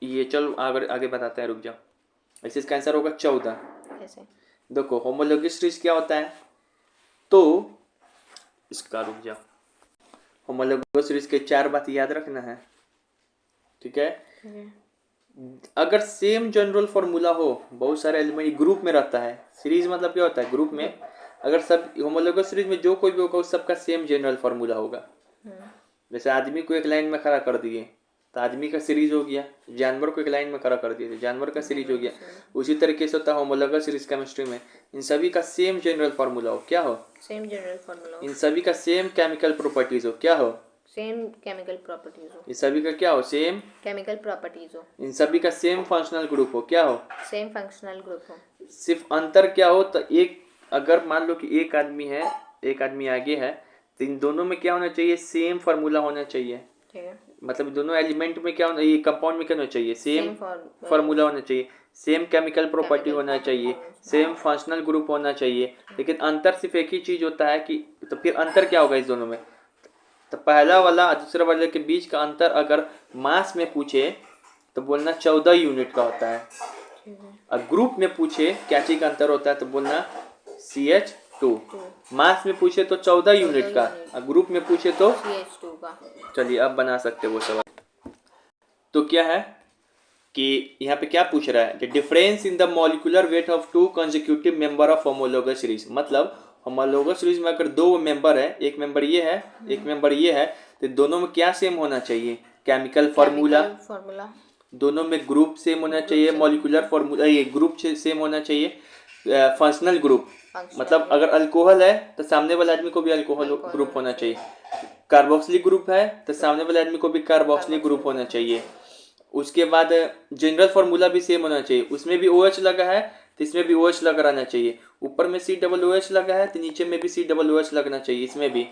ये चलो आगे बताते हैं, रुक जाओ। ऐसे इसका आंसर होगा 14। देखो होमोलोगस सीरीज क्या होता है, तो इसका रुक जाओ, होमोलोगस सीरीज के 4 बात याद रखना है। ठीक है। अगर सेम जनरल फॉर्मूला हो, बहुत सारे एलिमेंट ग्रुप में रहता है, सीरीज मतलब क्या होता है, ग्रुप में अगर सब होमोलोगस सीरीज में जो कोई भी होगा उस सबका सेम जनरल फॉर्मूला होगा। जैसे आदमी को एक लाइन में खड़ा कर दिए तो आदमी का सीरीज हो गया, जानवर को एक लाइन में खड़ा कर दिए तो जानवर का सीरीज हो गया। उसी तरीके से होता है होमोलोगस सीरीज केमिस्ट्री में, इन सभी का सेम जनरल फॉर्मूला हो, क्या हो, सेम जनरल फॉर्मूला। इन सभी का सेम केमिकल प्रॉपर्टीज हो, क्या हो, सेम केमिकल प्रॉपर्टीज हो। इन सभी का क्या हो, सेम केमिकल प्रॉपर्टीज हो। इन सभी का सेम फंक्शनल ग्रुप हो, क्या हो, सेम फंक्शनल ग्रुप हो। सिर्फ अंतर क्या हो, तो एक अगर मान लो कि एक आदमी है, एक आदमी आगे है, तो इन दोनों में क्या होना चाहिए, सेम फार्मूला होना चाहिए। मतलब दोनों एलिमेंट में क्या होना, ये कंपाउंड में क्या होना चाहिए, सेम फार्मूला होना चाहिए, सेम केमिकल प्रॉपर्टी होना चाहिए, सेम फंक्शनल ग्रुप होना चाहिए। लेकिन अंतर सिर्फ एक ही चीज होता है कि, तो फिर अंतर क्या होगा इस दोनों में, तो पहला वाला और दूसरा वाले के बीच का अंतर अगर मास में पूछे तो बोलना 14 यूनिट का होता है। और ग्रुप में पूछे क्या चीज का अंतर होता है तो बोलना CH2। मास में पूछे तो 14 यूनिट का, और ग्रुप में पूछे तो CH2 का। चलिए अब बना सकते वो सवाल। तो क्या है कि यहाँ पे क्या पूछ रहा है, difference in the molecular weight of 2 consecutive member of homologous series. मतलब होमोलोगस सीरीज में अगर 2 मेंबर है, एक मेंबर ये है, एक मेंबर ये है, तो दोनों में क्या सेम होना चाहिए, केमिकल फार्मूला, दोनों में ग्रुप सेम होना चाहिए, मॉलिक्यूलर फार्मूला ये ग्रुप सेम होना चाहिए, फंक्शनल ग्रुप मतलब अगर अल्कोहल है तो सामने वाले आदमी को भी अल्कोहल ग्रुप होना चाहिए, कार्बोक्सिलिक ग्रुप है तो सामने वाले आदमी को भी कार्बोक्सिलिक ग्रुप होना चाहिए। उसके बाद जनरल फार्मूला भी सेम होना चाहिए, उसमें भी OH लगा है तो इसमें भी OH लगा रहना चाहिए। ऊपर में COOH लगा है तो नीचे में भी COOH लगना चाहिए। इसमें भी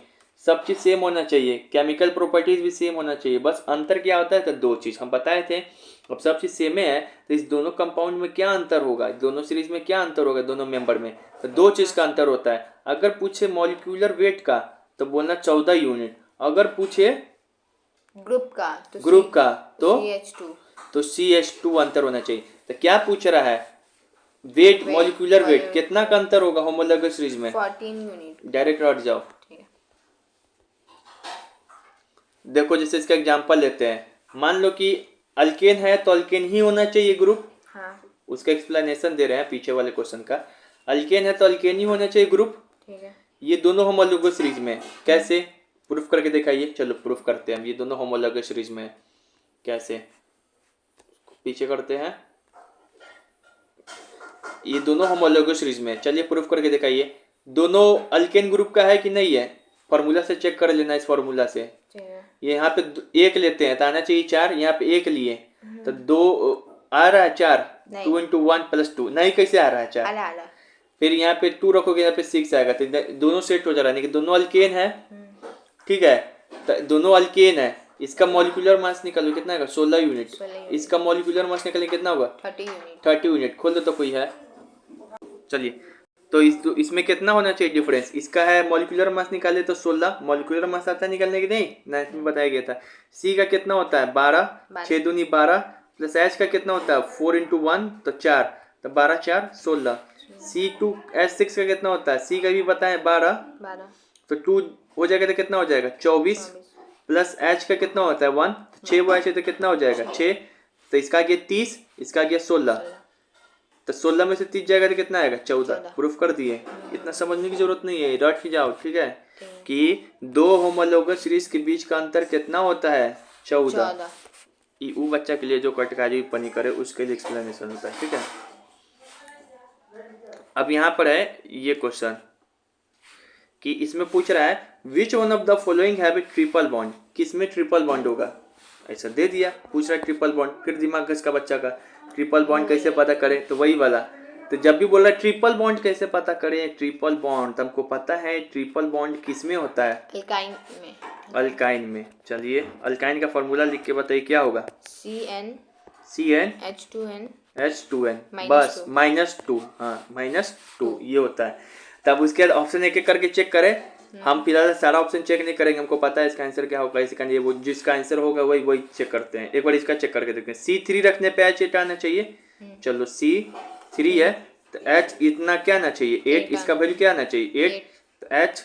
सब चीज़ सेम होना चाहिए, केमिकल प्रॉपर्टीज भी सेम होना चाहिए। बस अंतर क्या होता है तो दो चीज़ हम बताए थे। अब सब चीज़ सेम है तो इस दोनों कंपाउंड में क्या अंतर होगा, दोनों सीरीज में क्या अंतर होगा, दोनों मेंबर में तो दो चीज़ का अंतर होता है। अगर पूछे मॉलिक्यूलर वेट का तो बोलना 14 यूनिट, अगर पूछे ग्रुप का तो CH2 तो CH2 अंतर होना चाहिए। तो क्या पूछ रहा है, वेट, मॉलिक्यूलर वेट कितना का अंतर होगा होमोलॉगस सीरीज में? 14 यूनिट। डायरेक्ट हट जाओ। ठीक है। देखो जैसे इसका एग्जांपल लेते हैं, मान लो कि अल्केन है तो अल्केन ही होना चाहिए ग्रुप। हाँ उसका एक्सप्लेनेशन दे रहे हैं पीछे वाले क्वेश्चन का। अल्केन है तो अल्केन ही होना चाहिए ग्रुप। ठीक है। ये दोनों होमोलॉगस सीरीज में कैसे प्रूफ करके दिखाइए। चलो प्रूफ करते हैं हम, ये दोनों होमोलॉगस सीरीज में कैसे, पीछे करते हैं। ये दोनों होमोलॉगस सीरीज में, चलिए प्रूफ करके दिखाइए। दोनों अल्केन ग्रुप का है कि नहीं है, फार्मूला से चेक कर लेना। इस फार्मूला से ये यहाँ पे एक लेते हैं तो आना चाहिए 4, यहाँ पे एक लिए तो 2 आ रहा है 4, 2 × 1 + 2 नहीं, कैसे आ रहा है 4? फिर यहाँ पे 2 रखोगे, यहाँ पे 6 आएगा तो दोनों सेट हो जा रहा है। दोनों अल्केन है, ठीक है, तो दोनों अल्केन है। इसका मॉलिक्यूलर मास निकालो कितना होगा, 16 यूनिट। इसका मॉलिक्यूलर मास निकाले कितना होगा, 30 यूनिट। खोल दो तो कोई है। चलिए तो इसमें कितना होना चाहिए डिफरेंस, इसका है मॉलिक्यूलर मास निकाले तो 16, मॉलिक्यूलर मास आता है निकालने की नहीं, 9th में बताया गया था। सी का कितना होता है 12, 6 दूनी 12 प्लस H का कितना होता है 4 × 1 तो 4, तो 12 4 16। C2H6 का कितना होता है, सी का भी बताएं 12 तो 2 हो जाएगा तो कितना हो जाएगा 24 प्लस H का कितना होता है 1, 6 वो H है तो कितना हो जाएगा 6, तो इसका आ गया 30, इसका आ गया 16, तो 16 में से 30 जाएगा तो कितना आएगा 14। प्रूफ कर दिए, इतना समझने की जरूरत नहीं है, रट ही जाओ। ठीक है कि दो होमोलॉगस सीरीज के बीच का अंतर कितना होता है 14। वो बच्चा के लिए जो कटकारी पनी करे उसके लिए एक्सप्लेनेशन होता है। ठीक है, अब यहाँ पर है ये क्वेश्चन कि इसमें पूछ रहा है which one of the following have a triple bond, किसमें ट्रिपल बॉन्ड होगा, ऐसा दे दिया। पूछ रहा है ट्रिपल बॉन्ड, फिर दिमाग घस का बच्चा का ट्रिपल बॉन्ड कैसे पता करें, तो वही वाला। तो जब भी बोल रहा है ट्रिपल बॉन्ड कैसे पता करें, ट्रिपल बॉन्ड तो हमको पता है ट्रिपल बॉन्ड किस में होता है, अल्काइन में। चलिए अल्काइन का फॉर्मूला लिख के बताइए क्या होगा, CN H2N बस -2, हाँ -2 ये होता है। तब उसके बाद ऑप्शन एक एक करके चेक करें। हम फिलहाल सारा ऑप्शन चेक नहीं करेंगे, हमको पता है इसका आंसर क्या होगा। इसका ये वो जिसका आंसर होगा वही चेक करते हैं। एक बार इसका चेक करके देखते हैं। C3 रखने पे H8 आना चाहिए। चलो C3 है तो H इतना क्या आना चाहिए 8, इसका वैल्यू क्या आना चाहिए 8,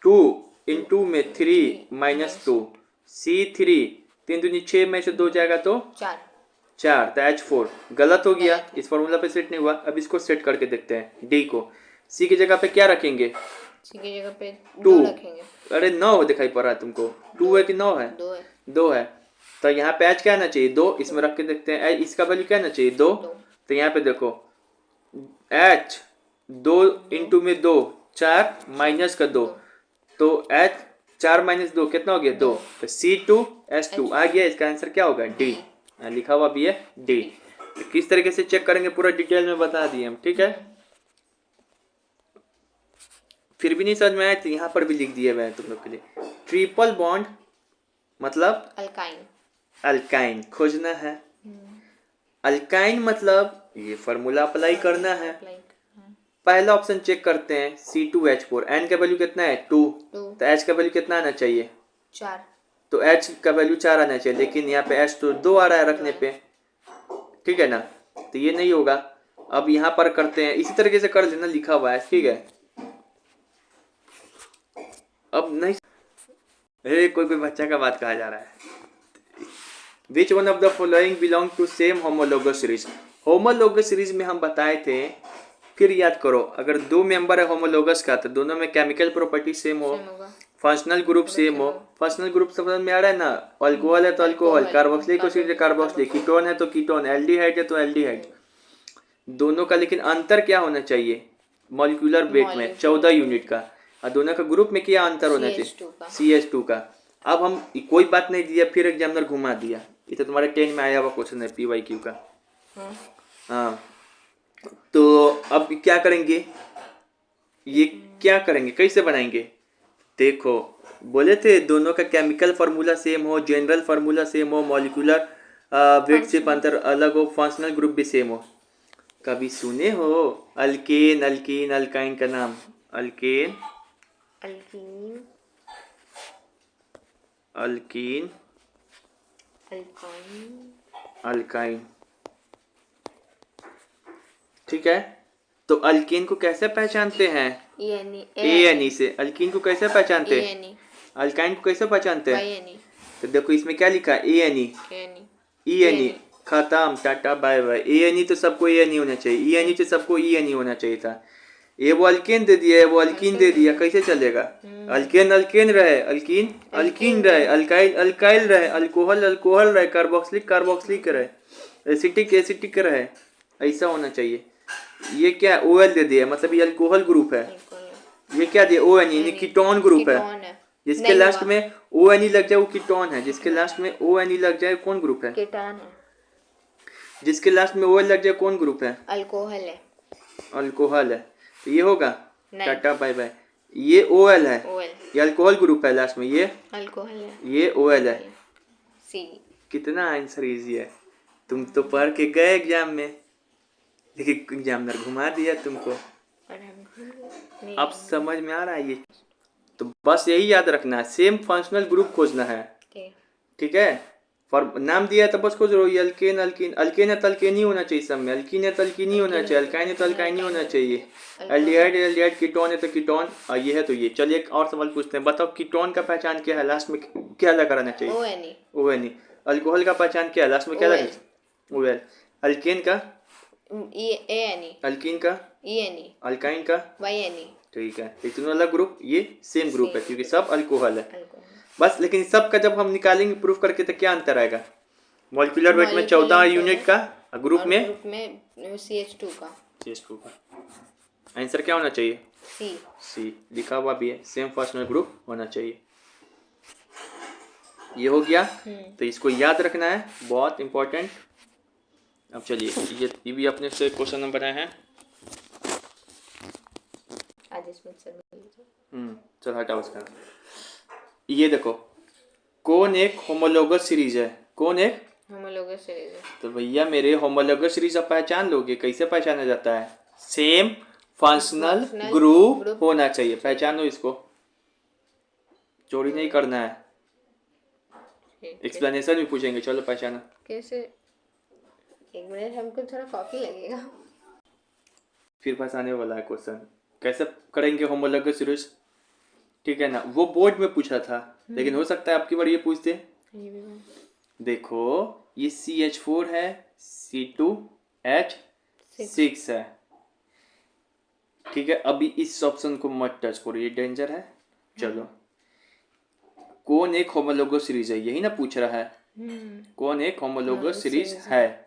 तो H2 × में 3 - 2 C3 3 दूनी 6 में से 2 जाएगा तो 4, तो H4 गलत हो गया, इस फॉर्मूला पे सेट नहीं हुआ। अब इसको सेट करके देखते हैं। D को C की जगह पे क्या रखेंगे, C की जगह पे 2 रखेंगे। अरे 9 दिखाई पड़ रहा है तुमको, 2 है कि 9 है, 2 है। तो यहाँ पे H क्या आना चाहिए 2, इसमें रख के देखते हैं इसका वैल्यू क्या आना चाहिए 2। तो यहाँ पे देखो H 2 × में 2 4 माइनस का 2, तो H 4 - 2 कितना हो गया 2, तो C2H2 आ गया। इसका आंसर क्या होगा D, लिखा हुआ भी है D। तो किस तरीके से चेक करेंगे पूरा डिटेल में बता दिए हम। ठीक है, फिर भी नहीं समझ में आया तो यहाँ पर भी लिख दिए हुए हैं तुम लोग के लिए। ट्रिपल बॉन्ड मतलब अल्काइन खोजना है, अल्काइन मतलब ये फॉर्मूला अप्लाई करना है। पहला ऑप्शन चेक करते हैं C2H4, N का वैल्यू कितना है 2, तो H का वैल्यू कितना आना चाहिए 4, तो H का वैल्यू 4 आना चाहिए, लेकिन यहाँ पे H तो 2 आ रहा है रखने पे। ठीक है ना, तो ये नहीं होगा। अब यहाँ पर करते हैं इसी तरीके से कर लेना, लिखा हुआ है। ठीक है, अब नहीं कोई बच्चा का बात कहा जा रहा है। Which one of the following belong to same homologous series, homologous series में हम बताए थे, फिर याद करो अगर दो मेंबर है होमोलॉगस का तो दोनों में केमिकल प्रॉपर्टी सेम हो, फंक्शनल ग्रुप सेम हो। फंक्शनल ग्रुप समझ में आ रहा है ना, अल्कोहल है तो अल्कोहल, कार्बोक्सिलिक एसिड है कार्बोक्सिलिक, कीटोन है तो कीटोन, एल्डिहाइड है तो एल्डिहाइड, दोनों का। लेकिन अंतर क्या होना चाहिए मॉलिक्यूलर वेट में 14 यूनिट का, और दोनों का ग्रुप में क्या अंतर होना चाहिए CH2 का। अब हम कोई बात नहीं दिया, फिर एग्जामिनर घुमा दिया। ये तो तुम्हारे 10 में आया हुआ क्वेश्चन है PYQ का। हाँ तो अब क्या करेंगे, ये क्या करेंगे, कैसे बनाएंगे? देखो, बोले थे दोनों का केमिकल फार्मूला सेम हो, जनरल फार्मूला सेम हो, मॉलिक्यूलर वेट से अंतर अलग हो, फंक्शनल ग्रुप भी सेम हो। कभी सुने हो अल्केन अल्कीन अल्काइन का नाम? Alkane alkene, alkyne alkyne, alkyne, ठीक है। तो अल्केन को कैसे पहचानते हैं? ए एन ई से। अल्कीन को कैसे पहचानते हैं? एन ई, अल्काइन को कैसे पहचानते वाई हैं? एन ई, तो देखो इसमें क्या लिखा है, A N E, N E, E N E, खत्म, tata bye bye. A N E तो सबको ए एन ई होना चाहिए, ई एन ई तो सबको ई एन ई होना चाहिए था। ये वो अल्केन दे दिया है, वो अल्कीन दे दिया, कैसे चलेगा? अल्केन अल्केन रहे, अल्कीन अल्कीन रहे, अल्काइल अल्काइल रहे, अल्कोहल अल्कोहल रहे, कार्बोक्सिलिक कार्बोक्सिलिक रहे, एसिटिक एसिटिक रहे, ऐसा होना चाहिए। ये क्या ओ एल दे दिया, मतलब ये अल्कोहल ग्रुप है। ये क्या दिया, O N E, ketone group है। जिसके लास्ट में ओ एन ई लग जाए वो कीटोन है, जिसके लास्ट में ओ एन ई लग जाए कौन ग्रुप है? कीटोन है। जिसके लास्ट में ओ एल लग जाए कौन ग्रुप है? अल्कोहल है। अल्कोहल है, तो ये होगा नहीं। Tata bye bye. ये ओ एल है, ओएल, ये अल्कोहल ग्रुप है, लास्ट में ये अल्कोहल है। ये ओ एल है। सी। कितना आंसर इजी है, तुम तो पढ़ के गए एग्जाम में, लेकिन एग्जामिनर घुमा दिया तुमको। और हम अब समझ में आ रहा है ये? तो बस यही याद रखना है, सेम फंक्शनल ग्रुप खोजना है, ठीक है। फॉर नाम दिया है तो बस खोज लो, ये अल्केन अल्कीन, अल्केन है तो अल्केन ही होना चाहिए सब में, अल्कीन है तो अल्कीन ही होना चाहिए, अल्काइन है तो अल्काइन ही होना चाहिए, एल्डिहाइड है एल्डिहाइड, कीटोन है तो कीटोन, और ये है तो ये। चलिए एक और सवाल पूछते हैं, बताओ कीटोन का पहचान क्या है, लास्ट में क्या लगा रहना चाहिए? O N E. O N E. Alcohol का पहचान क्या है, लास्ट में क्या लगा? O L. अल्केन का? ए एन ई। अल्कीन का? E N E. अल्काइन का? Y N E. ठीक है, ये तीनों अलग ग्रुप, ये सेम ग्रुप है क्योंकि सब अल्कोहल है। अल्कोहल। बस, लेकिन सब का जब हम निकालेंगे प्रूफ करके तो क्या अंतर आएगा? मॉलिक्यूलर वेट में 14 यूनिट का, ग्रुप में CH2 का। CH2 का। आंसर क्या होना चाहिए? सी। सी लिखा हुआ भी है, सेम फंक्शनल ग्रुप होना चाहिए। ये हो गया, तो इसको याद रखना है, बहुत इंपॉर्टेंट। अब चलिए ये भी अपने से क्वेश्चन नंबर बनाए हैं। आज इसमें चल हटाओ उसका। ये देखो, कौन एक होमोलोगस सीरीज है? कौन एक होमोलोगस सीरीज है? तो भैया मेरे होमोलोगस सीरीज आप पहचान लोगे, कैसे पहचाना जाता है? सेम फंक्शनल ग्रुप होना चाहिए, पहचानो इसको, चोरी नहीं करना है। एक्सप्लेनेशन भी पूछेंगे, चलो पहचाना कैसे। एक मिनट, हमको थोड़ा कॉफी लगेगा। फिर फंसाने वाला है क्वेश्चन, कैसे करेंगे होमोलोगस सीरीज, ठीक है ना? वो बोर्ड में पूछा था, लेकिन हो सकता है आपकी बार ये पूछ दे। देखो ये CH4 है, C2H6 है, ठीक है। अभी इस ऑप्शन को मत टच करो, ये डेंजर है। चलो, कौन एक होमोलोगस सीरीज है, यही ना पूछ रहा है, कौन एक होमोलोगस सीरीज है,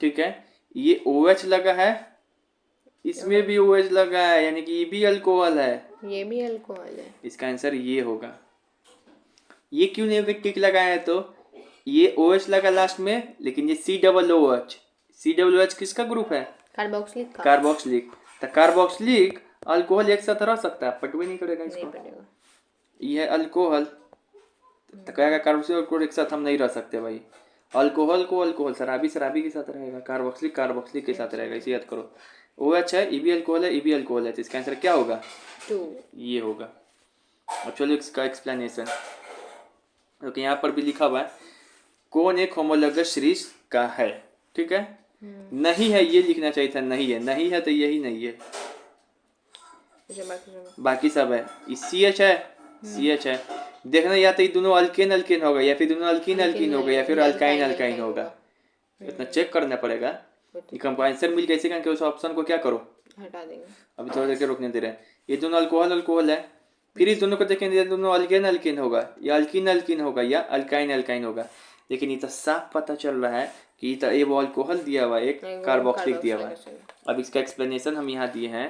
ठीक है। ये OH लगा है, इसमें भी OH लगा है, यानी कि ये भी अल्कोहल है, ये भी अल्कोहल है। इसका आंसर ये होगा। ये क्यों नहीं टिक लगाया है? तो ये OH लगा लास्ट में, लेकिन ये COOH, COOH किसका ग्रुप है? कार्बोक्सिलिक का। कार्बोक्सिलिक, तो कार्बोक्सिलिक अल्कोहल एक साथ रह सकता है? पटवे नहीं करेगा इसको, नहीं पड़ेगा। ये है अल्कोहल, तो कहेगा कार्बोक्सिलिक और एक साथ हम नहीं रह सकते भाई। अल्कोहल को अल्कोहल, शराबी शराबी के साथ रहेगा, कार्बोक्सिलिक कार्बोक्सिलिक के साथ रहेगा, इसे याद करो। OH है, ये भी अल्कोहल है, ये भी अल्कोहल है, तो इसका आंसर क्या होगा? 2। ये होगा। अब चलो इसका एक्सप्लेनेशन, क्योंकि यहाँ पर भी लिखा हुआ है कौन एक होमोलोगस सीरीज का है, ठीक है। नहीं है ये लिखना चाहिए था, नहीं है, नहीं है तो यही नहीं है, बाकी सब है। CH है, CH है, देखना या तो ये दोनों अल्केन अल्केन होगा, या फिर दोनों अल्कीन अल्कीन होगा, या फिर अल्काइन अल्काइन होगा, इतना चेक करना पड़ेगा। हमको आंसर मिल कैसे करके उस ऑप्शन को क्या करो, हटा देंगे। अभी थोड़ा देर के रोकने दे रहे हैं। ये दोनों अल्कोहल अल्कोहल है, फिर इस दोनों को देखेंगे, ये दोनों अल्केन अल्केन होगा, या अल्कीन अल्कीन होगा, या अल्काइन अल्काइन होगा, लेकिन ये तो साफ पता चल रहा है कि ये वो अल्कोहल दिया हुआ है, एक कार्बोक्सिलिक दिया हुआ है। अब इसका एक्सप्लेनेशन हम यहाँ दिए हैं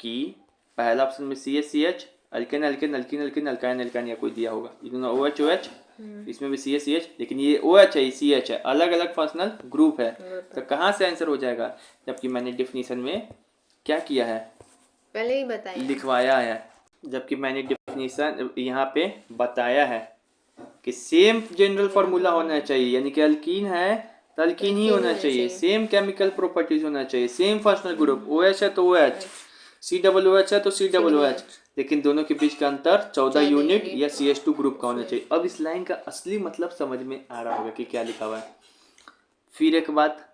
कि पहला ऑप्शन में CH CH, alkane alkane alkene alkyne alkyne alkyne या कोई दिया होगा, ये दोनों OH OH इसमें भी CH लेकिन ये OH है, CH है, अलग अलग फंक्शनल ग्रुप है। तो कहाँ से आंसर हो जाएगा, जबकि मैंने डेफिनेशन में क्या किया है, पहले ही बताया। लिखवाया है, जबकि मैंने डेफिनेशन यहाँ पे बताया है कि सेम जनरल फार्मूला होना चाहिए, यानी कि अल्कीन है तो अल्कीन ही होना चाहिए, सेम केमिकल प्रॉपर्टीज होना चाहिए, सेम फंक्शनल ग्रुप, OH है तो OH, COOH है तो COOH, लेकिन दोनों के बीच का अंतर 14 यूनिट या CH2 ग्रुप का होना चाहिए। अब इस लाइन का असली मतलब समझ में आ रहा होगा कि क्या लिखा हुआ है। फिर एक बात,